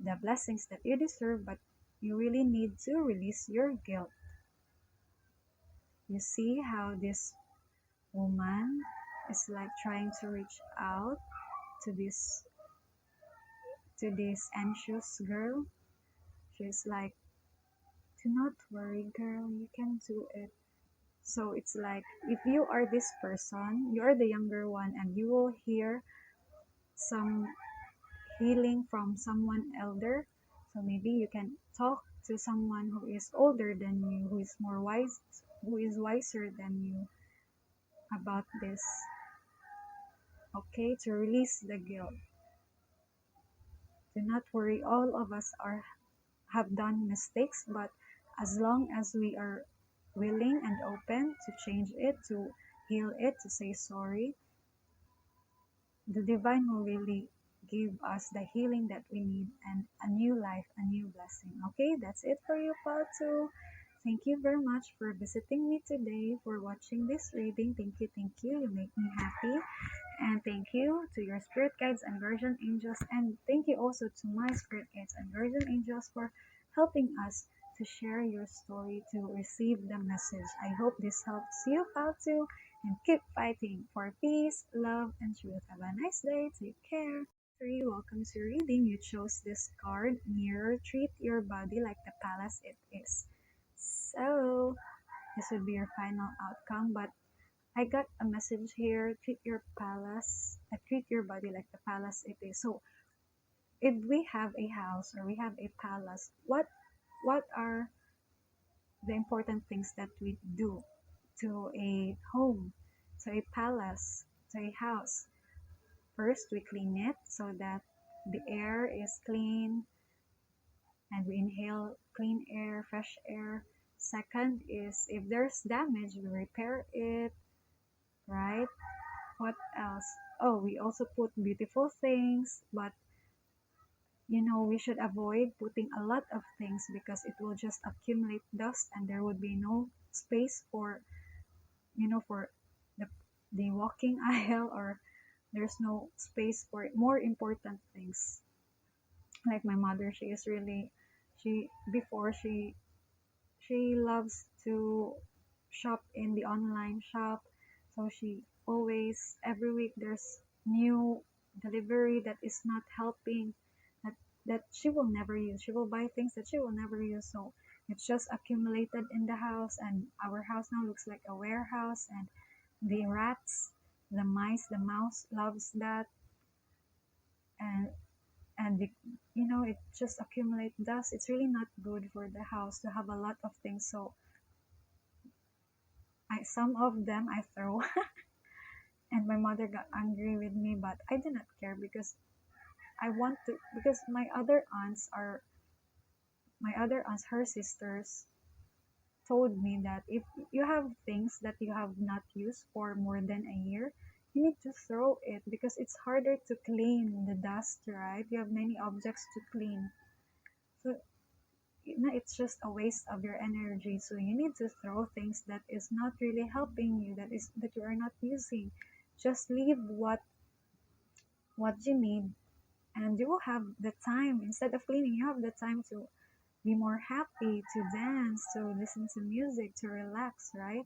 the blessings that you deserve, but you really need to release your guilt. You see how this woman is like trying to reach out to this anxious girl. She's like, do not worry, girl, you can do it. So it's like, if you are this person, you're the younger one, and you will hear some healing from someone elder. So maybe you can talk to someone who is older than you, who is more wise, who is wiser than you about this. Okay, to release the guilt. Do not worry, all of us are have done mistakes, but as long as we are willing and open to change it, to heal it, to say sorry, the divine will really give us the healing that we need and a new life, a new blessing. Okay, that's it for you, part 2. Thank you very much for visiting me today, for watching this reading. Thank you, thank you. You make me happy. And thank you to your spirit guides and guardian angels. And thank you also to my spirit guides and guardian angels for helping us to share your story, to receive the message. I hope this helps you out too. And keep fighting for peace, love, and truth. Have a nice day. Take care. 3. Welcome to reading. You chose this card. Mirror. Treat your body like the palace it is. So, this would be your final outcome. But I got a message here. Treat your body like the palace it is. So, if we have a house or we have a palace, what are the important things that we do to a home, to a palace, to a house? First, we clean it so that the air is clean and we inhale clean air, fresh air. Second is, if there's damage, we repair it, right? What else? Oh, we also put beautiful things, but we should avoid putting a lot of things because it will just accumulate dust and there would be no space for the walking aisle, or there's no space for more important things. Like my mother, she before she loves to shop in the online shop. So she always, every week, there's new delivery that is not helping, that she will never use. She will buy things that she will never use. So it's just accumulated in the house, and our house now looks like a warehouse. And the rats, the mice, the mouse loves that. And it just accumulate dust. It's really not good for the house to have a lot of things. So some of them I throw. And my mother got angry with me, but I did not care because I want to, because my other aunts, her sisters, told me that if you have things that you have not used for more than a year, you need to throw it because it's harder to clean the dust, right? You have many objects to clean. So it's just a waste of your energy. So you need to throw things that is not really helping you, that you are not using. Just leave what you need, and you will have the time. Instead of cleaning, you have the time to be more happy, to dance, to listen to music, to relax, right?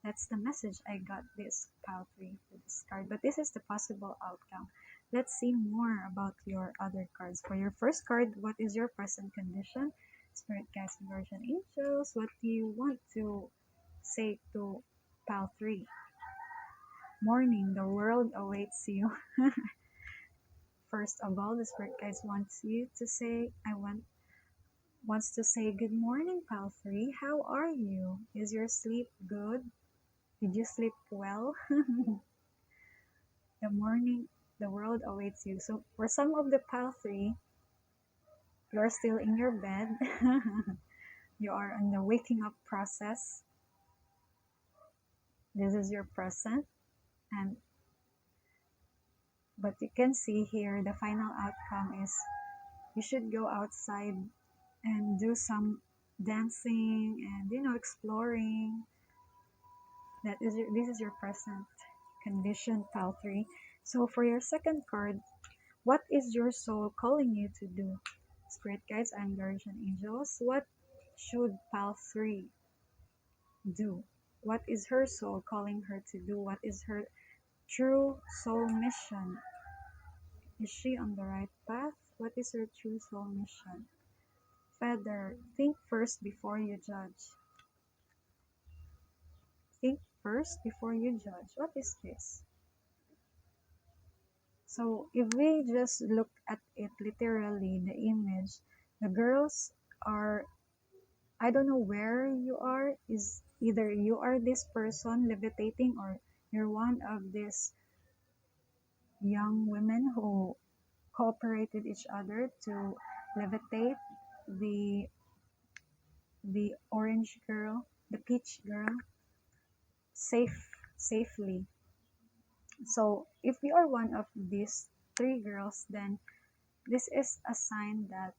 That's the message I got this pile 3 for this card. But this is the possible outcome. Let's see more about your other cards. For your first card, what is your present condition? Spirit guides and guardian angels, what do you want to say to pile 3? Morning, the world awaits you. First of all, the spirit guides wants to say good morning, pal 3. How are you? Is your sleep good? Did you sleep well? The morning, the world awaits you. So for some of the pal 3, you're still in your bed. You are in the waking up process. This is your present, and but you can see here the final outcome is you should go outside and do some dancing and exploring. This is your present condition, pal 3. So for your second card, what is your soul calling you to do? Spirit guides and guardian angels, what should pal 3 do? What is her soul calling her to do? What is her true soul mission? Is she on the right path? What is her true soul mission? Feather, think first before you judge. Think first before you judge. What is this? So if we just look at it literally, the image, the girls are, I don't know where you are, is either you are this person levitating or you're one of these young women who cooperated each other to levitate the orange girl, the peach girl, safely. So if you are one of these 3 girls, then this is a sign that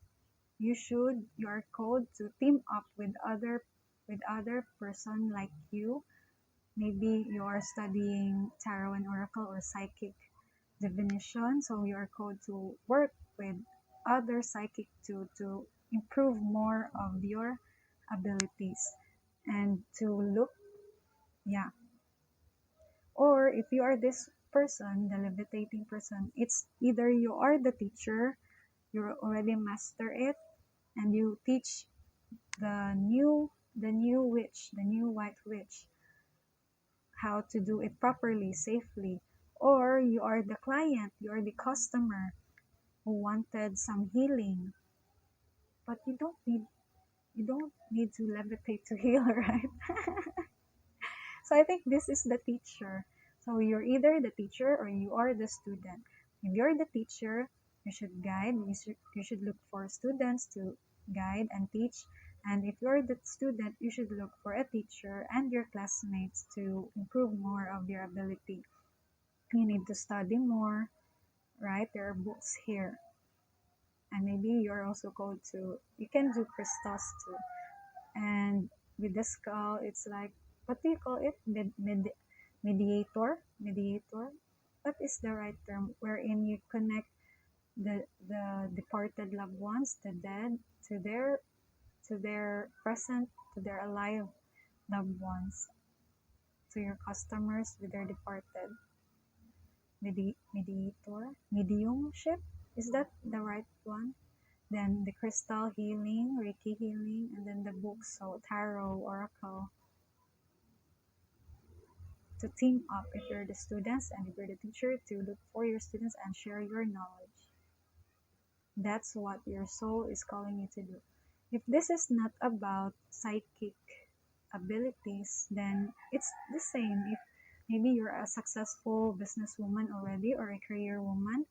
you are called to team up with other person like you. Maybe you are studying tarot and oracle or psychic divination, so you are called to work with other psychic to improve more of your abilities and to look, yeah. Or if you are this person, the levitating person, it's either you are the teacher, you already master it, and you teach the new witch, the new white witch, how to do it properly, safely. Or you are the client, you are the customer who wanted some healing, but you don't need to levitate to heal, right? So I think this is the teacher. So you're either the teacher or you are the student. If you're the teacher, you should guide, you should look for students to guide and teach. And if you're the student, you should look for a teacher and your classmates to improve more of your ability. You need to study more, right? There are books here. And maybe you're also called to, you can do crystals too. And with the skull, it's like, what do you call it? Mediator. What is the right term? Wherein you connect the departed loved ones, the dead, to their present, to their alive loved ones, to your customers with their departed. Mediumship, is that the right one? Then the crystal healing, Reiki healing, and then the books, so tarot, oracle, to team up if you're the students and if you're the teacher, to look for your students and share your knowledge. That's what your soul is calling you to do. If this is not about psychic abilities, then it's the same. If maybe you're a successful businesswoman already or a career woman,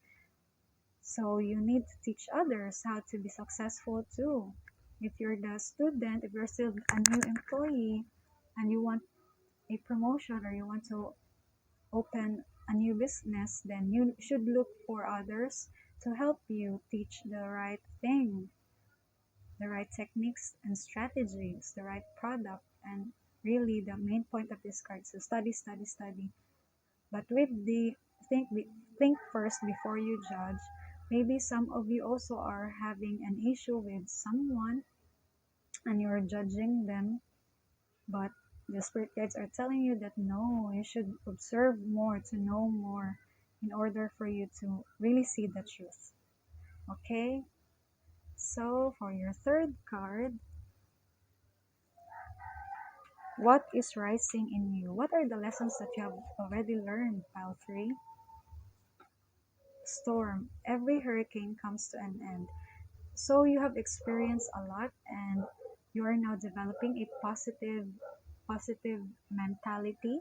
So you need to teach others how to be successful too. If you're the student, if you're still a new employee and you want a promotion or you want to open a new business, then you should look for others to help you teach the right thing, the right techniques and strategies, the right product, and really the main point of this card. So study, study, study. But with the think think first before you judge. Maybe some of you also are having an issue with someone and you're judging them, but the spirit guides are telling you that no, you should observe more to know more in order for you to really see the truth. Okay? So for your third card, what is rising in you? What are the lessons that you have already learned, pile 3? Storm. Every hurricane comes to an end. So you have experienced a lot and you are now developing a positive mentality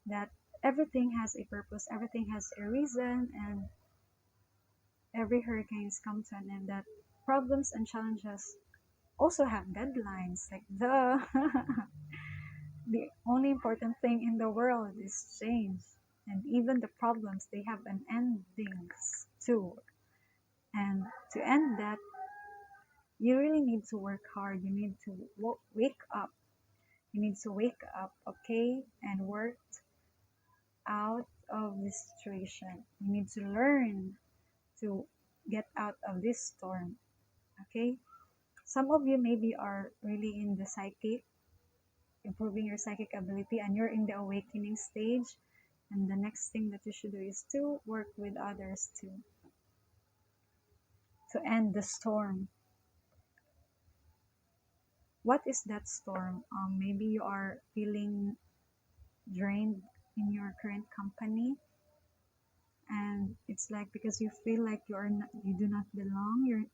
that everything has a purpose, everything has a reason, and every hurricanes come to an end. That problems and challenges also have deadlines. Like the only important thing in the world is change. And even the problems, they have an endings too. And to end that, you really need to work hard. You need to wake up. You need to wake up, okay, and work out of this situation. You need to learn to get out of this storm, okay? Some of you maybe are really in the psychic, improving your psychic ability, and you're in the awakening stage. And the next thing that you should do is to work with others to end the storm. What is that storm? Maybe you are feeling drained in your current company, and it's like because you feel like you do not belong.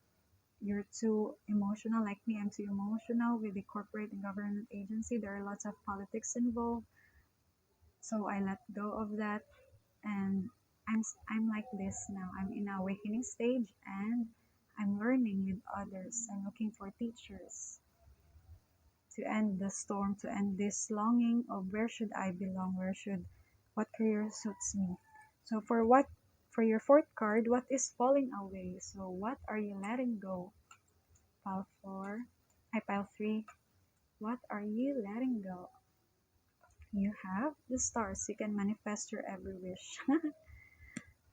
You're too emotional. Like me, I'm too emotional with the corporate and government agency. There are lots of politics involved, so I let go of that, and I'm like this now. I'm in a awakening stage, and I'm learning with others. I'm looking for teachers to end the storm, to end this longing of where should I belong, what career suits me. So for your fourth card, what is falling away? So what are you letting go? Pile 4, pile 3, what are you letting go? You have the stars, you can manifest your every wish.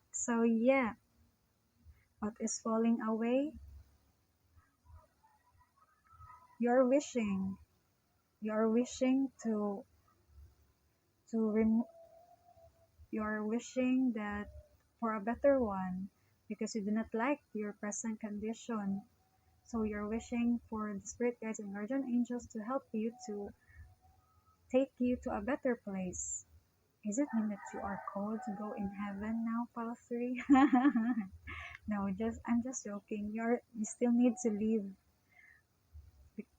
So yeah, what is falling away? You're wishing, you're wishing to remove you're wishing that for a better one because you do not like your present condition. So you're wishing for the spirit guides and guardian angels to help you to take you to a better place. Is it mean that you are called to go in heaven now, pile 3? No, I'm just joking. You still need to live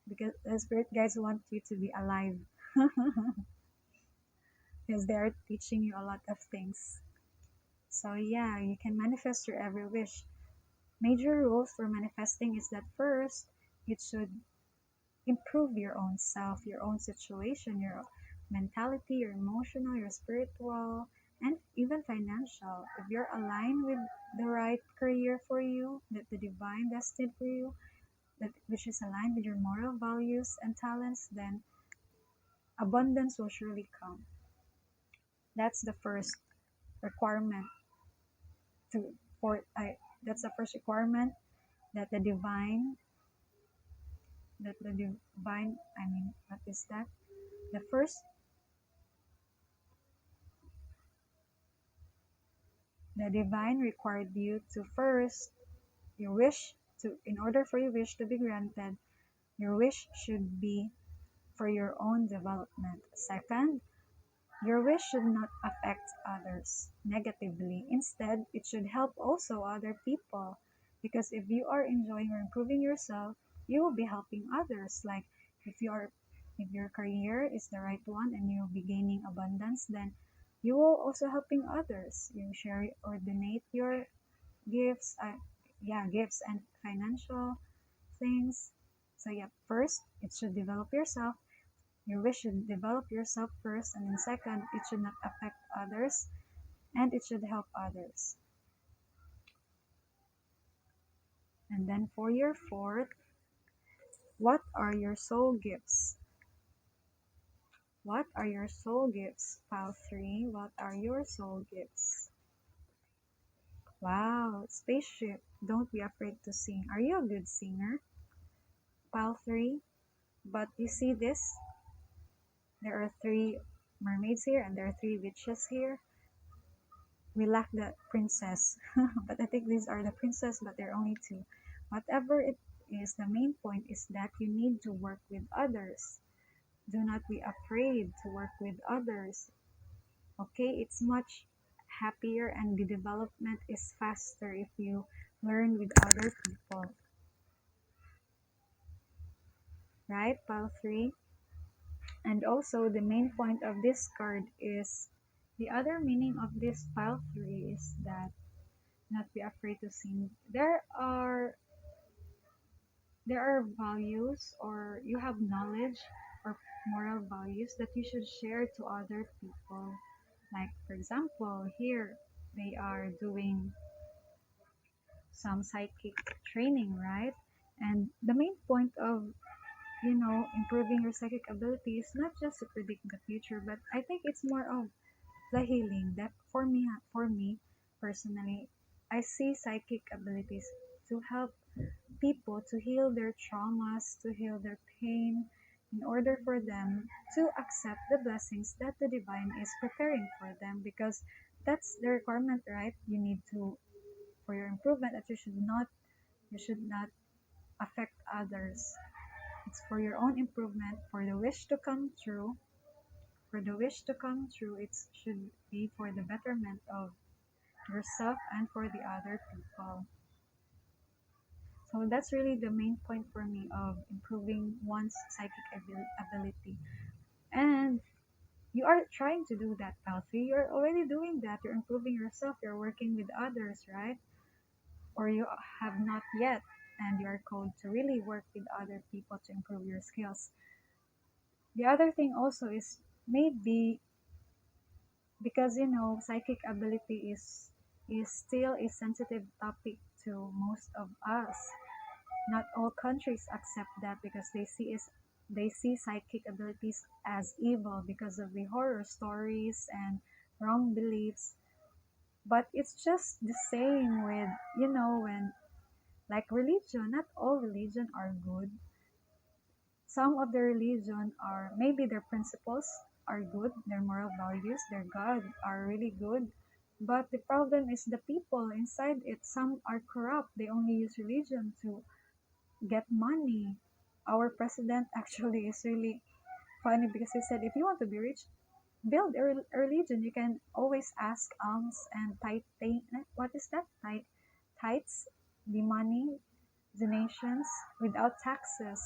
because the spirit guides want you to be alive because they are teaching you a lot of things. So yeah, you can manifest your every wish. Major rules for manifesting is that first, it should improve your own self, your own situation, your mentality, your emotional, your spiritual, and even financial. If you're aligned with the right career for you, that the divine destined for you, that which is aligned with your moral values and talents, then abundance will surely come. That's the first requirement to for that's the first requirement that the divine, I mean, what is that? The first, the divine required you to first, your wish in order for your wish to be granted, your wish should be for your own development. Second, your wish should not affect others negatively. Instead, it should help also other people. Because if you are enjoying or improving yourself, you will be helping others. Like if your career is the right one and you'll be gaining abundance, then you will also helping others. You share or donate gifts, yeah, gifts and financial things. So yeah, first it should develop yourself. Your wish should develop yourself first, and then second, it should not affect others, and it should help others. And then for your fourth, what are your soul gifts? What are your soul gifts? Pile 3, what are your soul gifts? Wow, spaceship, don't be afraid to sing. Are you a good singer? Pile 3, but you see this? There are 3 mermaids here and there are 3 witches here. We lack the princess, but I think these are the princess, but there are only 2. Whatever it is, the main point is that you need to work with others. Do not be afraid to work with others. Okay, it's much happier and the development is faster if you learn with other people. Right, pile 3? And also the main point of this card is the other meaning of this pile 3 is that not be afraid to sing. There are values, or you have knowledge or moral values that you should share to other people. Like for example, here they are doing some psychic training, right? And the main point of improving your psychic ability is not just to predict the future, but I think it's more of the healing. That for me personally, I see psychic abilities to help people to heal their traumas, to heal their pain, in order for them to accept the blessings that the divine is preparing for them, because that's the requirement, right? You need to, for your improvement, that you should not affect others. It's for your own improvement, for the wish to come true. For the wish to come true, it should be for the betterment of yourself and for the other people. So that's really the main point for me of improving one's psychic ability. And you are trying to do that, Paltry. You're already doing that. You're improving yourself. You're working with others, right? Or you have not yet, and you are called to really work with other people to improve your skills. The other thing also is maybe because psychic ability is still a sensitive topic to most of us. Not all countries accept that because they see psychic abilities as evil because of the horror stories and wrong beliefs. But it's just the same with when, like, religion. Not all religion are good. Some of the religion are, maybe their principles are good, their moral values, their God are really good. But the problem is the people inside it. Some are corrupt. They only use religion to get money. Our president actually is really funny because he said, if you want to be rich, build a religion. You can always ask alms and tithe. What is that? Tithes, the money, donations without taxes.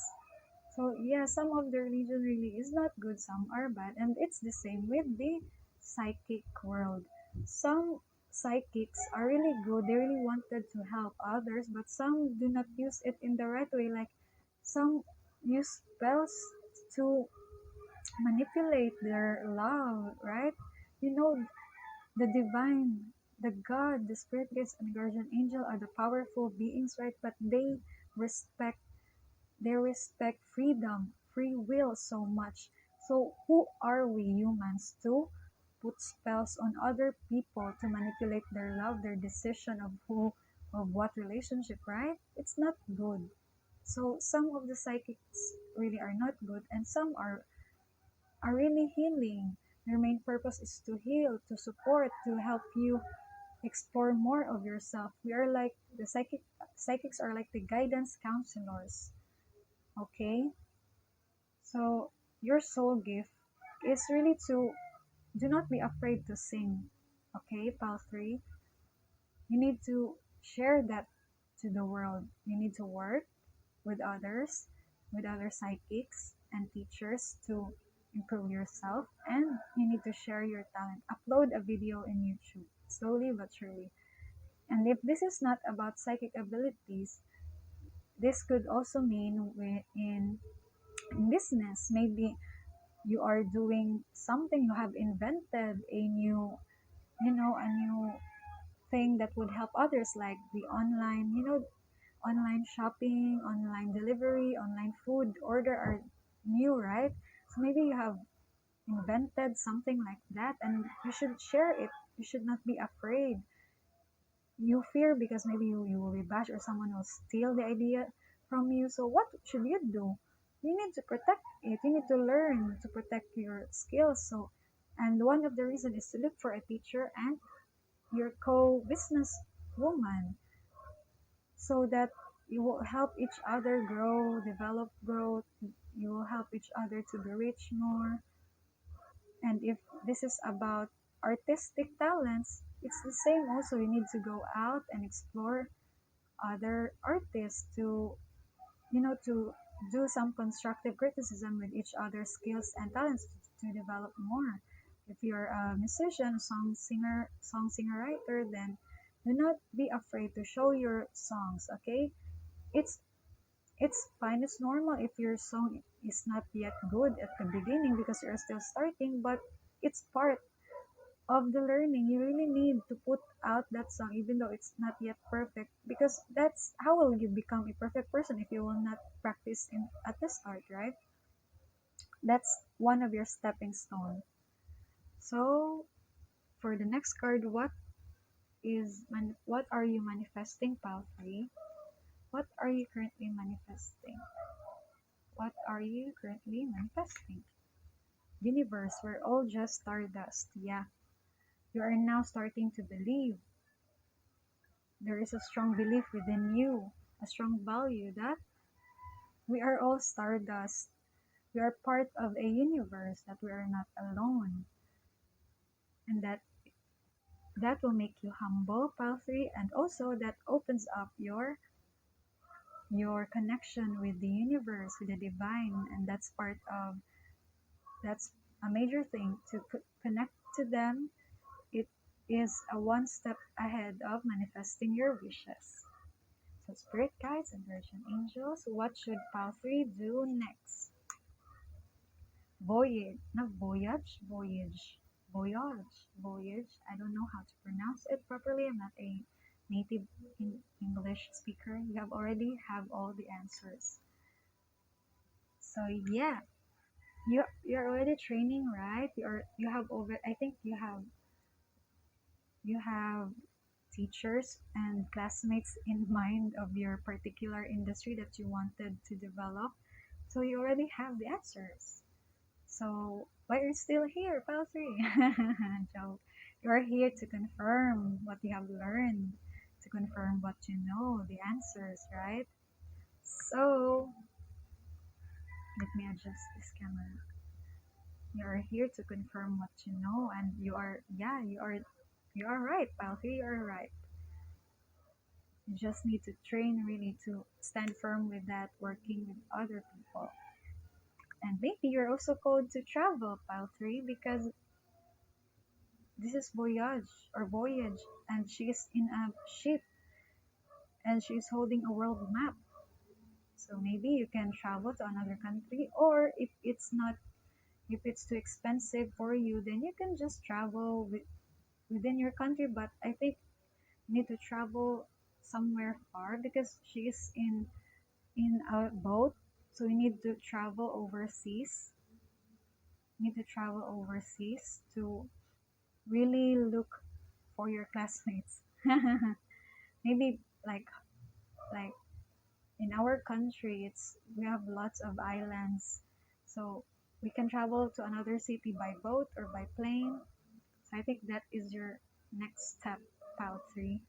So yeah, some of the religion really is not good, some are bad, and it's the same with the psychic world. Some psychics are really good, they really wanted to help others, but some do not use it in the right way. Like some use spells to manipulate their love, right? You know, the divine, the God, the spirit guides and guardian angel are the powerful beings, right? But respect they respect freedom, free will so much. So who are we humans to put spells on other people to manipulate their love, their decision of what relationship, right? It's not good. So some of the psychics really are not good, and some are really healing. Their main purpose is to heal, to support, to help you explore more of yourself. We are like the psychics are like the guidance counselors. Okay, so your soul gift is really to do not be afraid to sing. Okay, pal 3, you need to share that to the world. You need to work with others, with other psychics and teachers to improve yourself, and you need to share your talent. Upload a video in YouTube, slowly but surely. And if this is not about psychic abilities, this could also mean in business. Maybe you are doing something, you have invented a new, a new thing that would help others, like the online, online shopping, online delivery, online food order are new, right? So maybe you have invented something like that, and you should share it. You should not be afraid. You fear because maybe you will be bashed or someone will steal the idea from you. So what should you do? You need to protect it. You need to learn to protect your skills. So, and one of the reasons is to look for a teacher and your co-business woman, so that you will help each other grow, develop growth. You will help each other to be rich more. And if this is about artistic talents, it's the same also. You need to go out and explore other artists to, to do some constructive criticism with each other's skills and talents to develop more. If you're a musician, song singer writer, then do not be afraid to show your songs, okay? It's it's fine, it's normal if your song is not yet good at the beginning because you're still starting, but it's part of the learning. You really need to put out that song even though it's not yet perfect, because that's how will you become a perfect person if you will not practice in at the start, right? That's one of your stepping stone. So for the next card, what are you manifesting, pal 3? What are you currently manifesting? What are you currently manifesting? Universe, we're all just stardust. Yeah, you are now starting to believe. There is a strong belief within you, a strong value that we are all stardust. We are part of a universe, that we are not alone. And that will make you humble, pal 3, and also that opens up your connection with the universe, with the divine, and that's a major thing to connect to them. It is a one step ahead of manifesting your wishes. So spirit guides and guardian angels, what should pal 3 do next? Voyage, not voyage, voyage, voyage. I don't know how to pronounce it properly. I'm not a native English speaker. You have already have all the answers. So yeah, you're already training, right? You have over. I think you have teachers and classmates in mind of your particular industry that you wanted to develop. So you already have the answers. So why are you still here, pal 3? Joke. You're here to confirm what you have learned, to confirm what you know, the answers, right? So let me adjust this camera. You are here to confirm what you know, and you are right, pal 3. You are right. You just need to train really to stand firm with that, working with other people. And maybe you're also called to travel, pile 3, because this is voyage, and she's in a ship and she's holding a world map. So maybe you can travel to another country, or if it's too expensive for you, then you can just travel within your country. But I think you need to travel somewhere far because she's in a boat, so you need to travel overseas. You need to travel overseas to really look for your classmates. Maybe like in our country, it's we have lots of islands, so we can travel to another city by boat or by plane. So I think that is your next step, pile 3.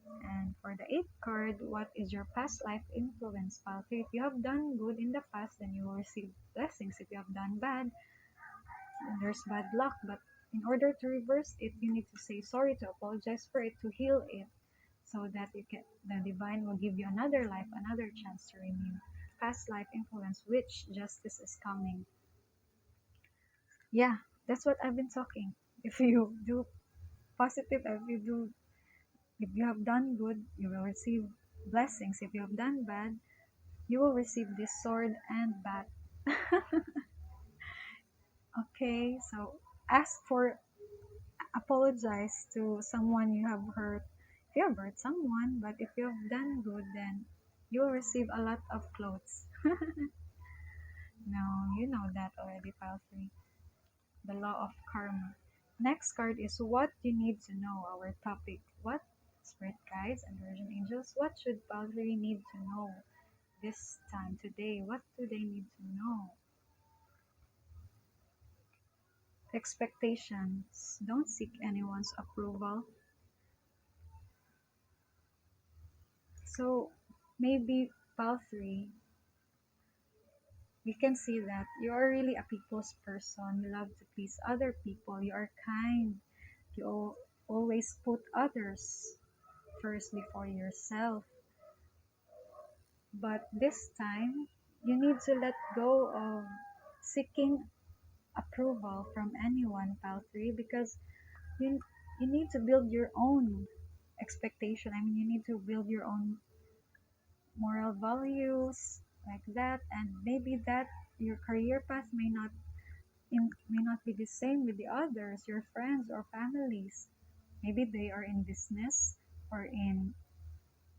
And for the eighth card, what is your past life influence, pile 3? If you have done good in the past, then you will receive blessings. If you have done bad, then there's bad luck. But in order to reverse it, you need to say sorry, to apologize for it, to heal it, so that the divine will give you another life, another chance to renew. Past life influence, which justice is coming. Yeah, that's what I've been talking. If you do positive, if you do If you have done good, you will receive blessings. If you have done bad, you will receive this sword and bat. Okay, so ask for apologize to someone you have hurt. If you have hurt someone, but if you have done good, then you will receive a lot of clothes. No, you know that already, pile 3. The law of karma. Next card is what you need to know. Our topic. What spirit guides and guardian angels? What should pile 3 need to know this time today? What do they need to know? Expectations. Don't seek anyone's approval. So maybe pile 3, we can see that you are really a people's person. You love to please other people. You are kind. You always put others first before yourself. But this time, you need to let go of seeking approval from anyone, pal 3, because you, you need to build your own expectation. I mean, you need to build your own moral values like that, and maybe that your career path may not be the same with the others, your friends or families. Maybe they are in business or in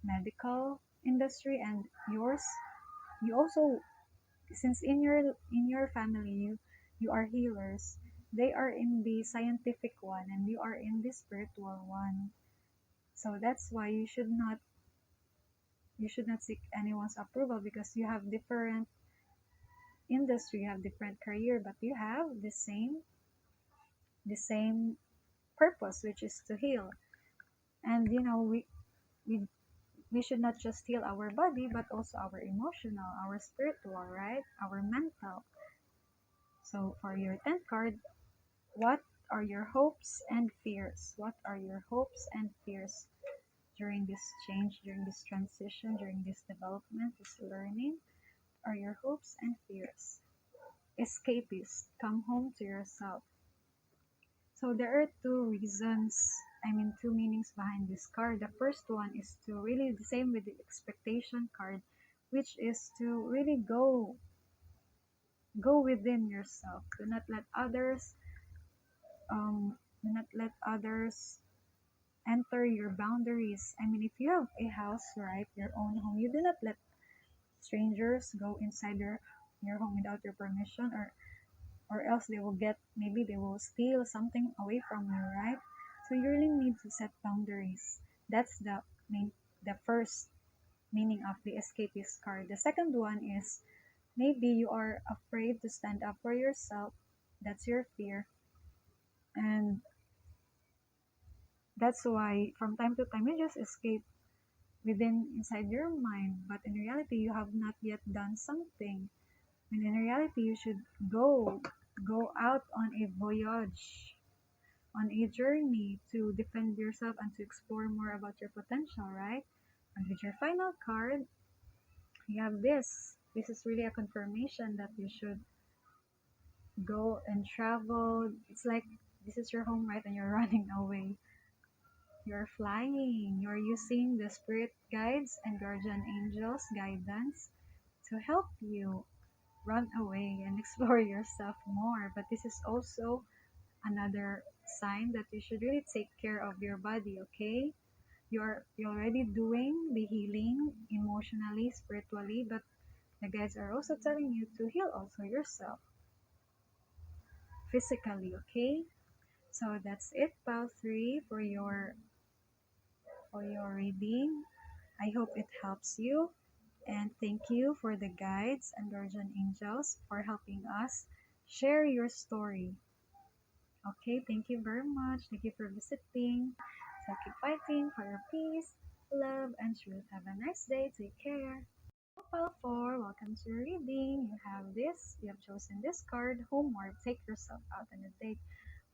medical industry, and yours, you also, since in your family you are healers, they are in the scientific one and you are in the spiritual one. So that's why you should not seek anyone's approval, because you have different industry, you have different career, but you have the same purpose, which is to heal. And we we should not just heal our body, but also our emotional, our spiritual, right, our mental. So for your 10th card, what are your hopes and fears? What are your hopes and fears during this change, during this transition, during this development, this learning? Are your hopes and fears? Escapist, come home to yourself. So there are two meanings behind this card. The first one is to really the same with the expectation card, which is to really go within yourself. Do not let others enter your boundaries. I mean, if you have a house, right, your own home, you do not let strangers go inside your home without your permission, or else they will steal something away from you, right? So you really need to set boundaries. That's the first meaning of the escapist card. The second one is maybe you are afraid to stand up for yourself. That's your fear. And that's why from time to time you just escape within inside your mind, but in reality you have not yet done something. And in reality you should go out on a voyage, on a journey to defend yourself and to explore more about your potential, right? And with your final card, you have this is really a confirmation that you should go and travel. It's like this is your home, right? And you're running away. You're flying. You're using the spirit guides and guardian angels guidance to help you run away and explore yourself more. But this is also another sign that you should really take care of your body, okay? You're already doing the healing emotionally, spiritually, but the guides are also telling you to heal also yourself physically, okay? So that's it, pal 3, for your reading. I hope it helps you. And thank you for the guides and guardian angels for helping us share your story. Okay, thank you very much. Thank you for visiting. So keep fighting for your peace, love, and truth. Have a nice day. Take care. Pile 4, welcome to your reading. You have chosen this card, homework. Take yourself out on a date.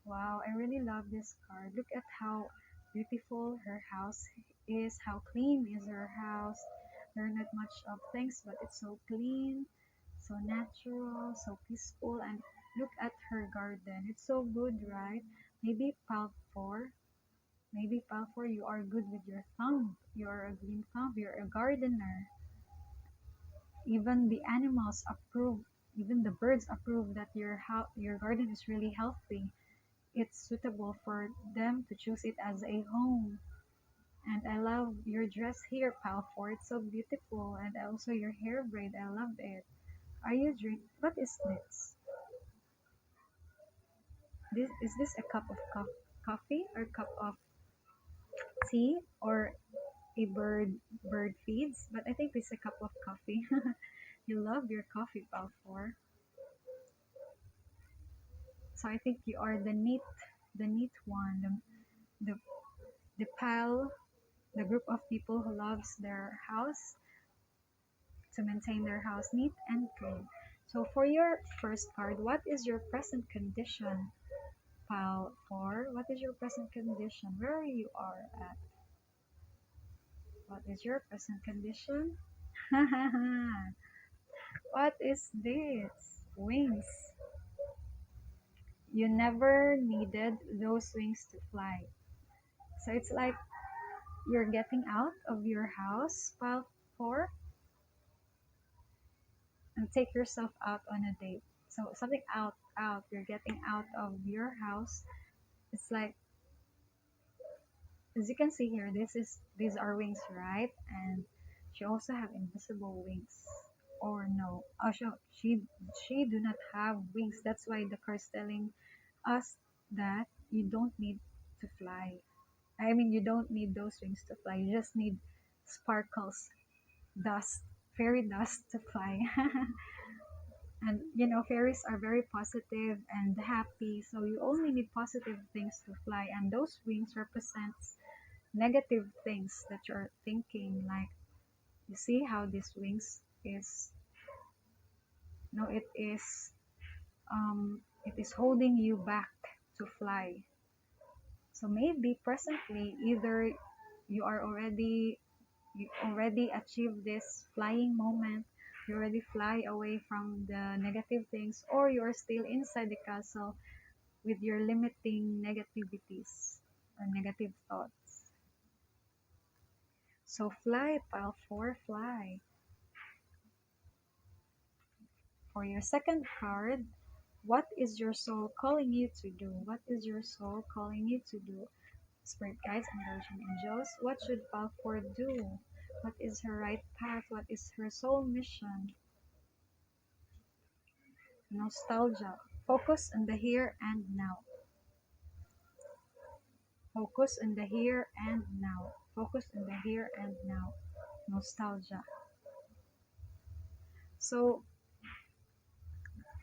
Wow, I really love this card. Look at how beautiful her house is, how clean is her house. There are not much of things, but it's so clean, so natural, so peaceful. And look at her garden. It's so good, right? Maybe pile 4. Maybe Palfor, you are good with your thumb. You're a green thumb. You're a gardener. Even the animals approve. Even the birds approve that your garden is really healthy. It's suitable for them to choose it as a home. And I love your dress here, Palfor. It's so beautiful. And also your hair braid. I love it. Are you drink? What is this? This is this a cup of coffee or cup of tea or a bird feeds? But I think this is a cup of coffee. You love your coffee, Palfor. So I think you are the neat one, the the pal, the group of people who loves their house to maintain their house neat and clean. So for your first card, what is your present condition, pal? For what is your present condition? Where you are at? What is your present condition? What is this? Wings. You never needed those wings to fly. So it's like you're getting out of your house, pile four, and take yourself out on a date. So something out. You're getting out of your house. It's like, as you can see here, these are wings, right? And she also have invisible wings. Or no, oh, she do not have wings. That's why the card's telling us that you don't need to fly. I mean, you don't need those wings to fly. You just need sparkles, dust, fairy dust to fly. And fairies are very positive and happy, so you only need positive things to fly. And those wings represents negative things that you're thinking. Like, you see how these wings is, no, it is holding you back to fly. So maybe presently, either you are already you already achieved this flying moment, you already fly away from the negative things, or you're still inside the castle with your limiting negativities or negative thoughts. So fly, pile four, fly. For your second card, what is your soul calling you to do? What is your soul calling you to do? Spirit guides and guardian angels, what should pile four do? What is her right path? What is her soul mission? Nostalgia. Focus on the here and now. Focus on the here and now. Focus on the here and now. Nostalgia. So,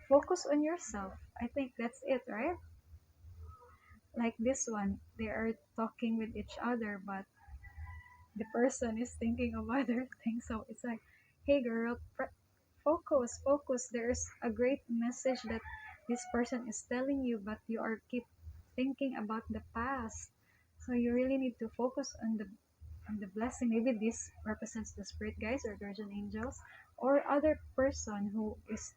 focus on yourself. I think that's it, right? Like this one, they are talking with each other, but the person is thinking of other things. So it's like, hey girl, focus, focus. There's a great message that this person is telling you, but you are keep thinking about the past. So you really need to focus on the blessing. Maybe this represents the spirit guides or guardian angels or other person who is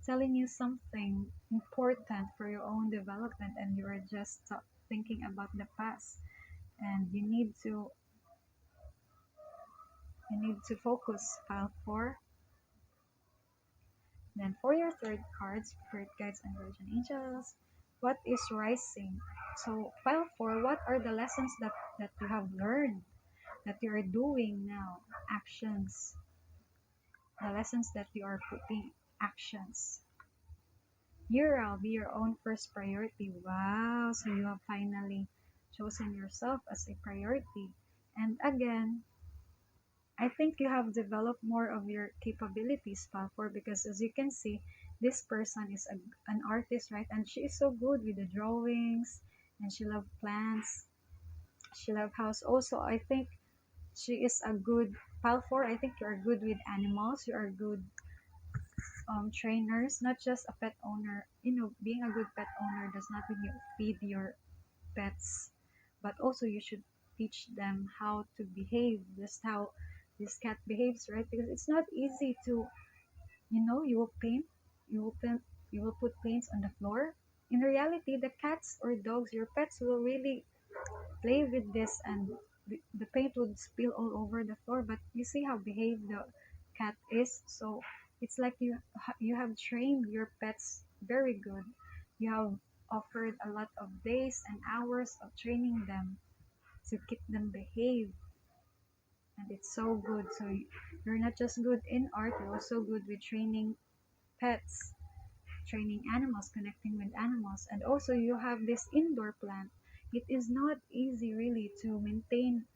telling you something important for your own development, and you are just thinking about the past, and you need to focus, pile four. Then for your third card, spirit guides and guardian angels, what is rising? So pile four, what are the lessons that you have learned, that you are doing now? Actions, the lessons that you are putting, actions. You'll be your own first priority. Wow, so you have finally chosen yourself as a priority. And again, I think you have developed more of your capabilities, Palfor, because as you can see, this person is an artist, right? And she is so good with the drawings, and she loves plants, she loves house. Also, I think she is a good Palfor. I think you are good with animals. You are good trainers, not just a pet owner. Being a good pet owner does not mean you feed your pets, but also you should teach them how to behave, just how this cat behaves, right? Because it's not easy to, you will paint, you will paint, you will put paints on the floor. In reality, the cats or dogs, your pets will really play with this and the paint would spill all over the floor. But you see how behaved the cat is. So it's like you have trained your pets very good. You have offered a lot of days and hours of training them to keep them behave, and it's so good. So you're not just good in art, you're also good with training pets, training animals, connecting with animals. And also you have this indoor plant. It is not easy really to maintain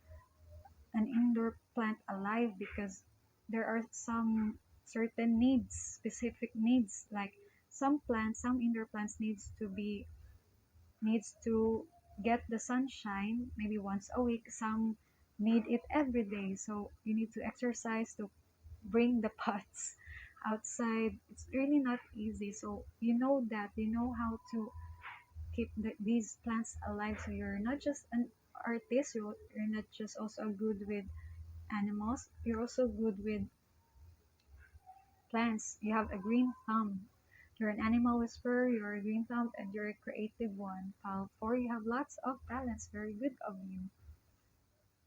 an indoor plant alive because there are some certain needs, specific needs. Like some plants, some indoor plants needs to get the sunshine maybe once a week. Some need it every day. So you need to exercise to bring the pots outside. It's really not easy. So you know that, you know how to keep these plants alive. So you're not just an artist, you're not just also good with animals, you're also good with plants. You have a green thumb. You're an animal whisperer, you're a green thumb, and you're a creative one. Pile 4, you have lots of talents, very good of you.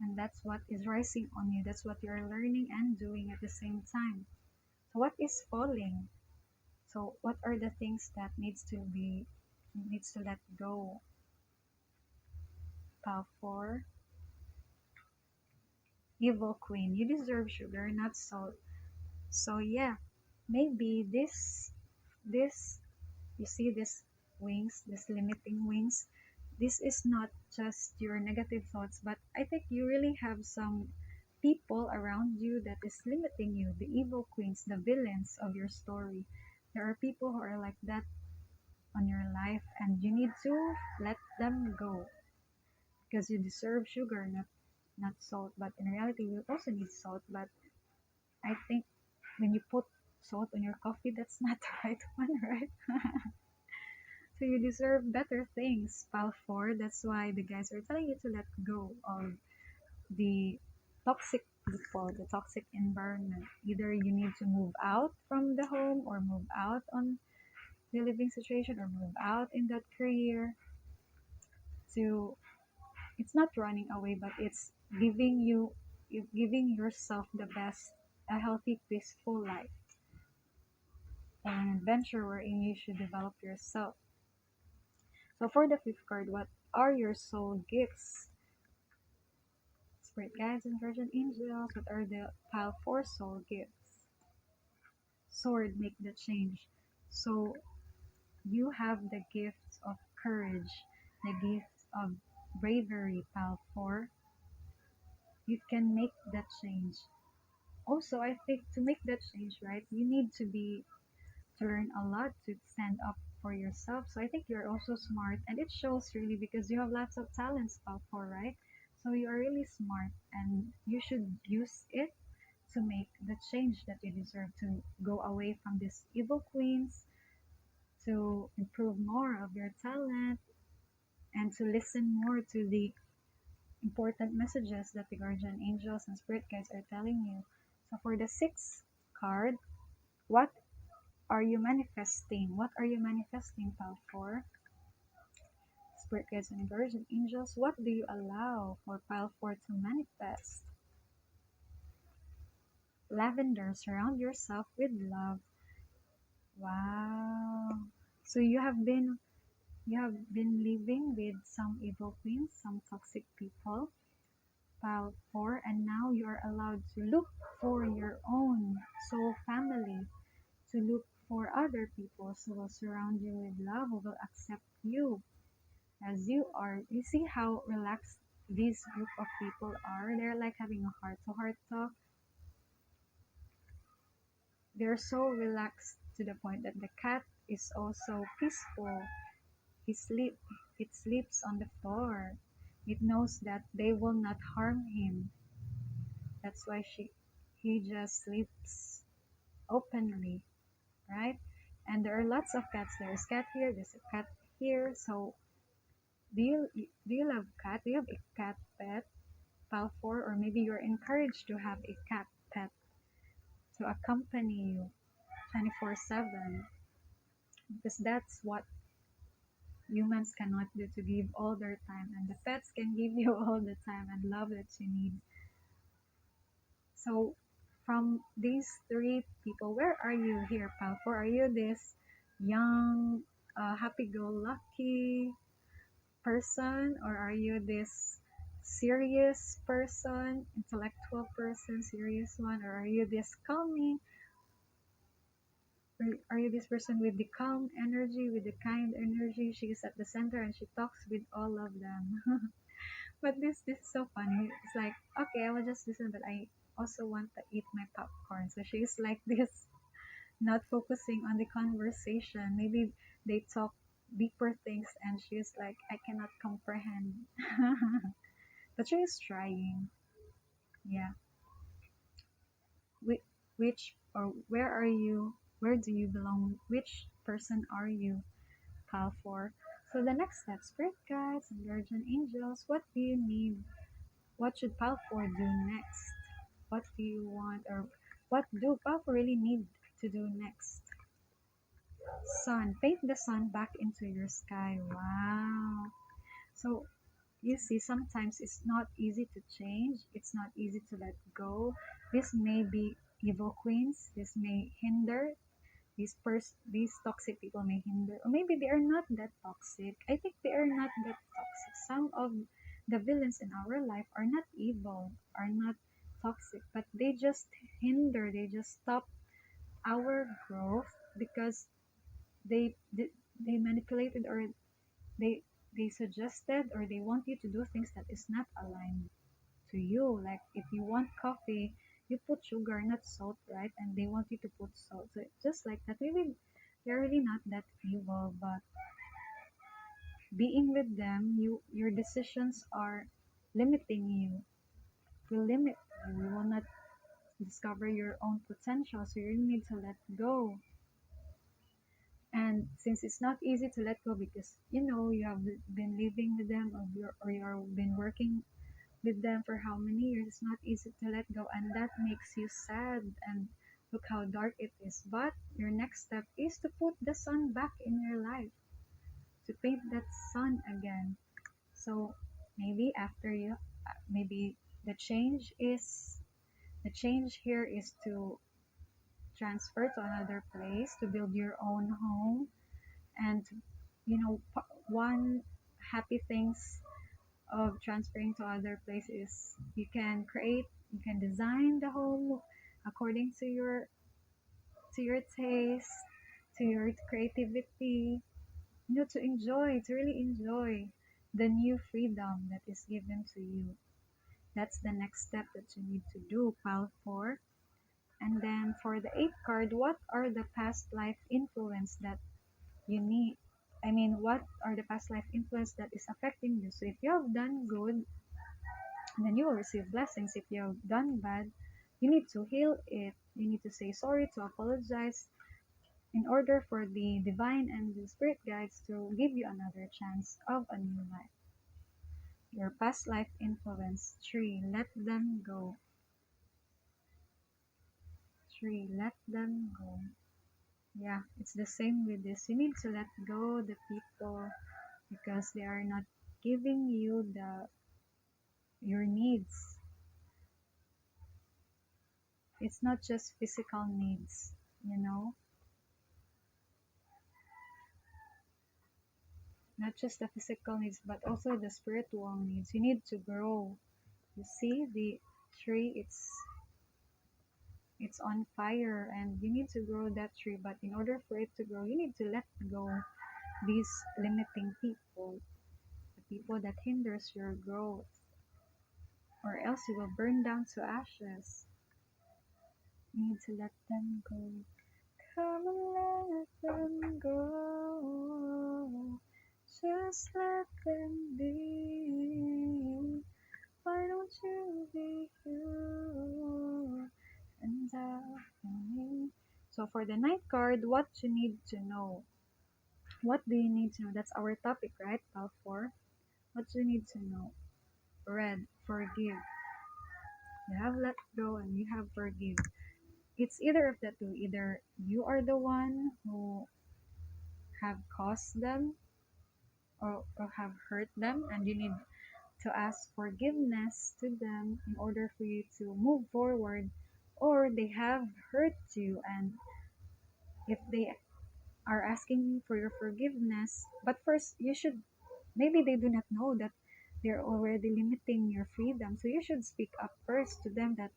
And that's what is rising on you. That's what you're learning and doing at the same time. So what is falling? So what are the things that needs to let go? Pile 4, evil queen. You deserve sugar, not salt. So yeah, maybe this you see this wings, this limiting wings, this is not just your negative thoughts, but I think you really have some people around you that is limiting you, the evil queens, the villains of your story. There are people who are like that on your life, and you need to let them go because you deserve sugar, not salt. But in reality, you also need salt. But I think when you put salt on your coffee, that's not the right one, right? So you deserve better things, pal 4. That's why the guys are telling you to let go of the toxic people, the toxic environment. Either you need to move out from the home or move out on the living situation or move out in that career to, it's not running away, but it's giving yourself the best, a healthy, peaceful life, an adventure wherein you should develop yourself. So for the fifth card, what are your soul gifts? Spirit guides and guardian angels, what are the pile 4 soul gifts? Sword, make the change. So you have the gift of courage, the gift of bravery, pile 4. You can make that change. Also, I think to make that change, right, you need to learn a lot to stand up for yourself. So I think you're also smart, and it shows really because you have lots of talents, Palfor, right? So you are really smart, and you should use it to make the change that you deserve, to go away from these evil queens, to improve more of your talent, and to listen more to the important messages that the guardian angels and spirit guides are telling you. So for the sixth card, what are you manifesting? What are you manifesting, pal? For spirit guides and guardian angels, what do you allow for pile 4 to manifest? Lavender, surround yourself with love. Wow. So you have been living with some evil queens, some toxic people, pile 4, and now you are allowed to look for your own soul family, to look for other people who will surround you with love, who will accept you as you are. You see how relaxed this group of people are? They're like having a heart to heart talk. They're so relaxed to the point that the cat is also peaceful. He sleep it sleeps on the floor. It knows that they will not harm him. That's why he just sleeps openly, right? And there are lots of cats. There's cat here, there's a cat here. So do you love cat? Do you have a cat pet, pal 4? Or maybe you're encouraged to have a cat pet to accompany you 24/7, because that's what humans cannot do, to give all their time, and the pets can give you all the time and love that you need. So from these three people, where are you here, Palfor? Are you this young, happy-go-lucky person, or are you this serious person, intellectual person, serious one, or are you this calming? Are you this person with the calm energy, with the kind energy? She is at the center and she talks with all of them. But this is so funny. It's like, okay, I will just listen, but I also want to eat my popcorn. So she's like this, not focusing on the conversation. Maybe they talk deeper things, and she's like, I cannot comprehend. But she is trying. Yeah. Which or where are you? Where do you belong? Which person are you, Pal for? So the next step, spirit guides and guardian angels. What do you need? What should Palfor do next? What do you want, or what do Palfor really need to do next? Sun. Paint the sun back into your sky. Wow. So you see, sometimes it's not easy to change. It's not easy to let go. This may be evil queens. This may hinder. These toxic people may hinder, or maybe they are not that toxic. I think they are not that toxic. Some of the villains in our life are not evil, are not toxic, but they just hinder. They just stop our growth because they manipulated, or they they suggested, or they want you to do things that is not aligned to you. Like if you want coffee, you put sugar, not salt, right? And they want you to put salt. So just like that, maybe they're really not that evil, but being with them, your decisions are limiting you. Will limit you. You will not discover your own potential. So you need to let go. And since it's not easy to let go because you have been living with them, or you've been working with them for how many years, it's not easy to let go, and that makes you sad, and look how dark it is. But your next step is to put the sun back in your life, to paint that sun again. So maybe after you maybe the change here is to transfer to another place, to build your own home. And one happy things of transferring to other places, you can design the home according to your taste, to your creativity, to really enjoy the new freedom that is given to you. That's the next step that you need to do, pile 4. And then for the 8th card, what are the past life influence that you need? I mean, what are the past life influence that is affecting you? So if you have done good, then you will receive blessings. If you have done bad, you need to heal it. You need to say sorry, to apologize, in order for the divine and the spirit guides to give you another chance of a new life. Your past life influence. 3. Let them go. 3. Let them go. Yeah, it's the same with this. You need to let go the people because they are not giving you your needs. It's not just physical needs, not just the physical needs, but also the spiritual needs. You need to grow. You see, the tree, it's on fire, and you need to grow that tree. But in order for it to grow, you need to let go these limiting people, the people that hinders your growth, or else you will burn down to ashes. You need to let them go. Come and let them go. Just let them be. Why don't you be you and me? So for the ninth card, what you need to know. What do you need to know? That's our topic, right? Pal 4. What you need to know. Red, forgive. You have let go and you have forgive. It's either of the two. Either you are the one who have caused them, or have hurt them, and you need to ask forgiveness to them in order for you to move forward, or they have hurt you, and if they are asking you for your forgiveness, but first you should, maybe they do not know that they're already limiting your freedom, so you should speak up first to them that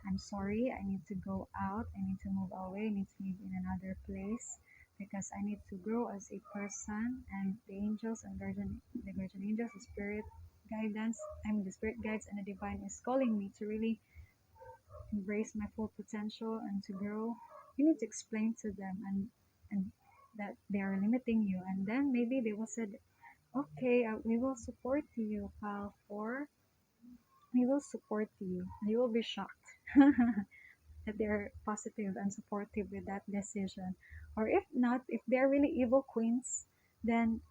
I'm sorry, I need to go out, I need to move away, I need to live in another place because I need to grow as a person, and the angels and guardian angels, the spirit guidance, I mean the spirit guides and the divine is calling me to really embrace my full potential and to grow. You need to explain to them, and that they are limiting you, and then maybe they will say, okay, we will support you, pal, for we will support you, and you will be shocked that they're positive and supportive with that decision. Or if not, if they're really evil queens, then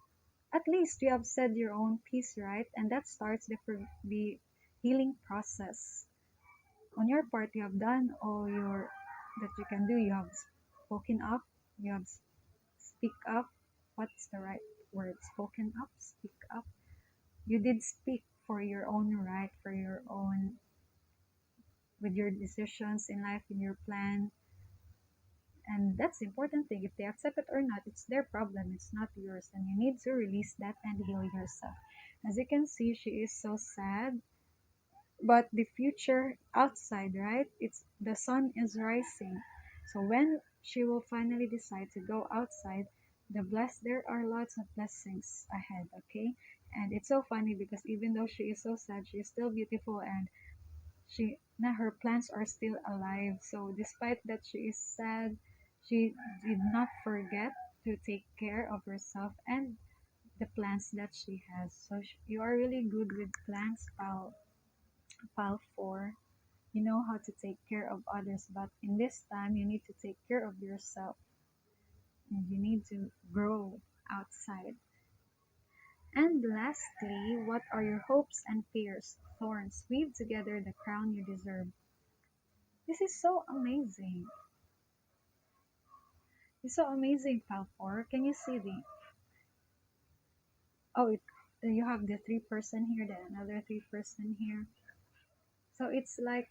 at least you have said your own piece, right? And that starts the healing process. On your part, you have done all your that you can do. You have spoken up, you have speak up. What's the right word? Spoken up, speak up. You did speak for your own right, for your own, with your decisions in life, in your plan. And that's the important thing. If they accept it or not, it's their problem, it's not yours, and you need to release that and heal yourself. As you can see, she is so sad, but the future outside, right? It's the sun is rising. So when she will finally decide to go outside, there are lots of blessings ahead, okay? And it's so funny because even though she is so sad, she is still beautiful, and her plants are still alive. So despite that she is sad, she did not forget to take care of herself and the plants that she has. So you are really good with plants, pal 4. You know how to take care of others, but in this time you need to take care of yourself, and you need to grow outside. And lastly, what are your hopes and fears? Thorns weave together the crown you deserve. This is so amazing. It's so amazing, Palfor. Can you see the? Oh, you have the three-person here, then another three-person here. So it's like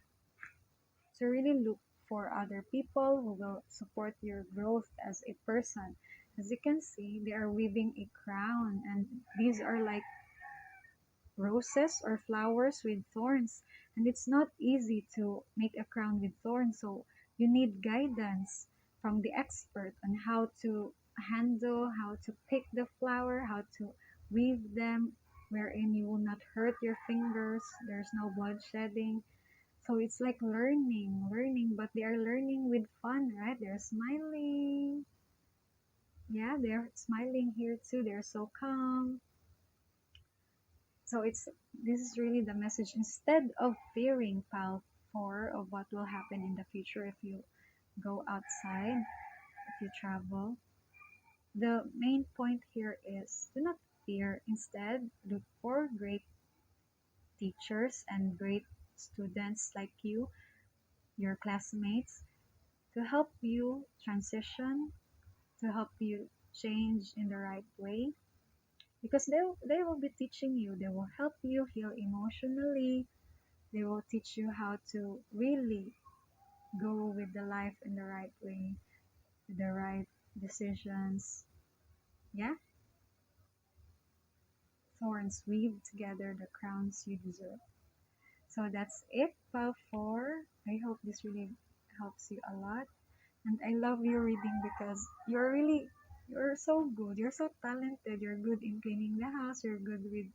to really look for other people who will support your growth as a person. As you can see, they are weaving a crown, and these are like roses or flowers with thorns. And it's not easy to make a crown with thorns, so you need guidance from the expert on how to handle, how to pick the flower, how to weave them, wherein you will not hurt your fingers, there's no blood shedding. So it's like learning, but they are learning with fun, right? They're smiling. Yeah, they're smiling here too. They're so calm. So this is really the message. Instead of fearing, pal, for of what will happen in the future if you go outside, if you travel, the main point here is do not fear. Instead, look for great teachers and great students like you, your classmates, to help you transition, to help you change in the right way, because they will be teaching you, they will help you heal emotionally, they will teach you how to really go with the life in the right way, with the right decisions. Yeah, thorns weave together the crowns you deserve. So that's it, pal 4. I hope this really helps you a lot. And I love your reading because you're so good. You're so talented. You're good in cleaning the house. You're good with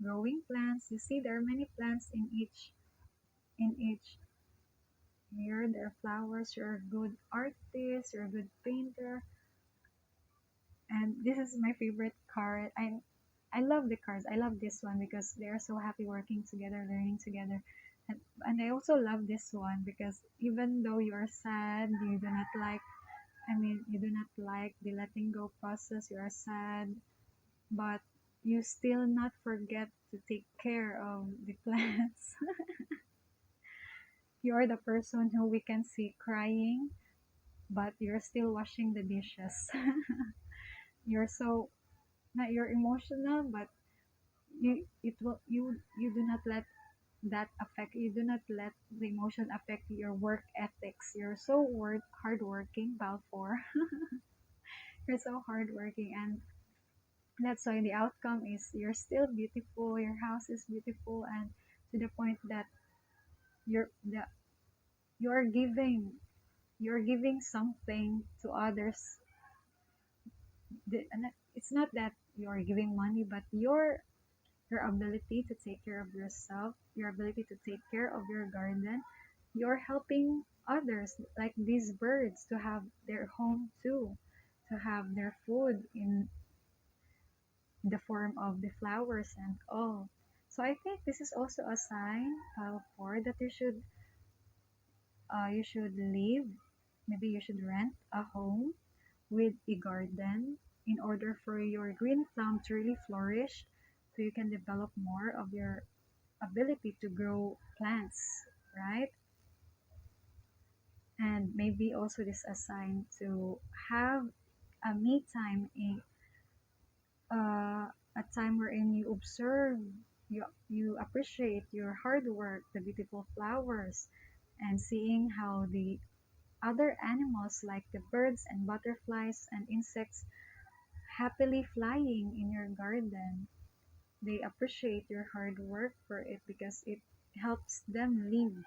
growing plants. You see, there are many plants in each here. There are flowers. You're a good artist. You're a good painter. And this is my favorite card. I love the cards. I love this one because they are so happy working together, learning together. And I also love this one because even though you are sad, you do not like, you do not like the letting go process, you are sad, but you still not forget to take care of the plants. You're the person who we can see crying, but you're still washing the dishes. You're so not you're emotional, but you do not let that affect you. Do not let the emotion affect your work ethics. You're so hardworking, Balfour. You're so hardworking, and that's why the outcome is you're still beautiful. Your house is beautiful, and to the point that you're the you're giving you're giving something to others. It's not that you're giving money, but your ability to take care of yourself, your ability to take care of your garden, you're helping others, like these birds, to have their home too, to have their food in the form of the flowers and all. So I think this is also a sign, for that you should live. Maybe you should rent a home with a garden in order for your green thumb to really flourish, so you can develop more of your ability to grow plants, right? And maybe also this a sign to have a me time, a time wherein you observe, you appreciate your hard work, the beautiful flowers, and seeing how the other animals like the birds and butterflies and insects happily flying in your garden. They appreciate your hard work for it because it helps them live.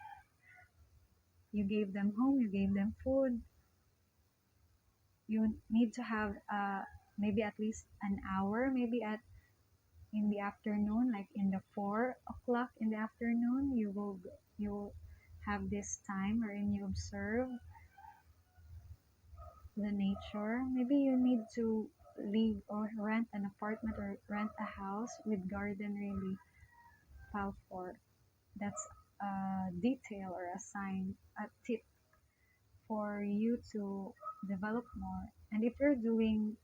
You gave them home, you gave them food. You need to have maybe at least an hour, maybe at in the afternoon, like in the 4 o'clock in the afternoon, you will have this time wherein you observe the nature. Maybe you need to live or rent an apartment or rent a house with garden, really file for. That's a detail or a sign, a tip for you to develop more. And if you're doing,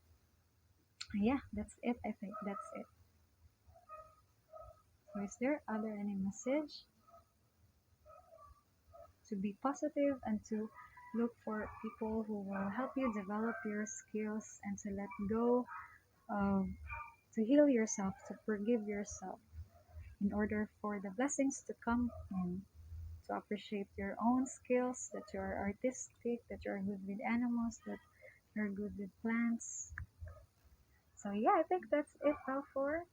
yeah, that's it. I think that's it. So is there other any message to be positive and to look for people who will help you develop your skills and to let go of, to heal yourself, to forgive yourself in order for the blessings to come in, to appreciate your own skills, that you're artistic, that you're good with animals, that you're good with plants. So yeah, I think that's it, Balfour.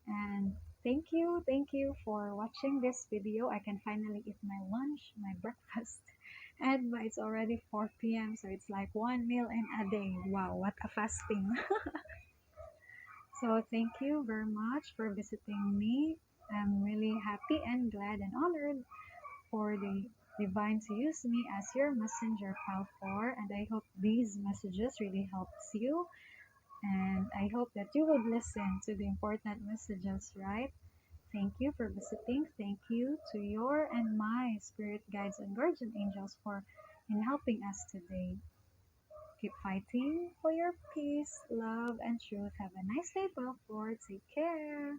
And thank you for watching this video. I can finally eat my lunch, my breakfast. And it's already 4 p.m. So it's like one meal in a day. Wow, what a fasting. So thank you very much for visiting me. I'm really happy and glad and honored for the divine to use me as your messenger, pal 4. And I hope these messages really helps you. And I hope that you would listen to the important messages, right? Thank you for visiting. Thank you to your and my spirit guides and guardian angels for in helping us today. Keep fighting for your peace, love, and truth. Have a nice day, Balfour. Take care.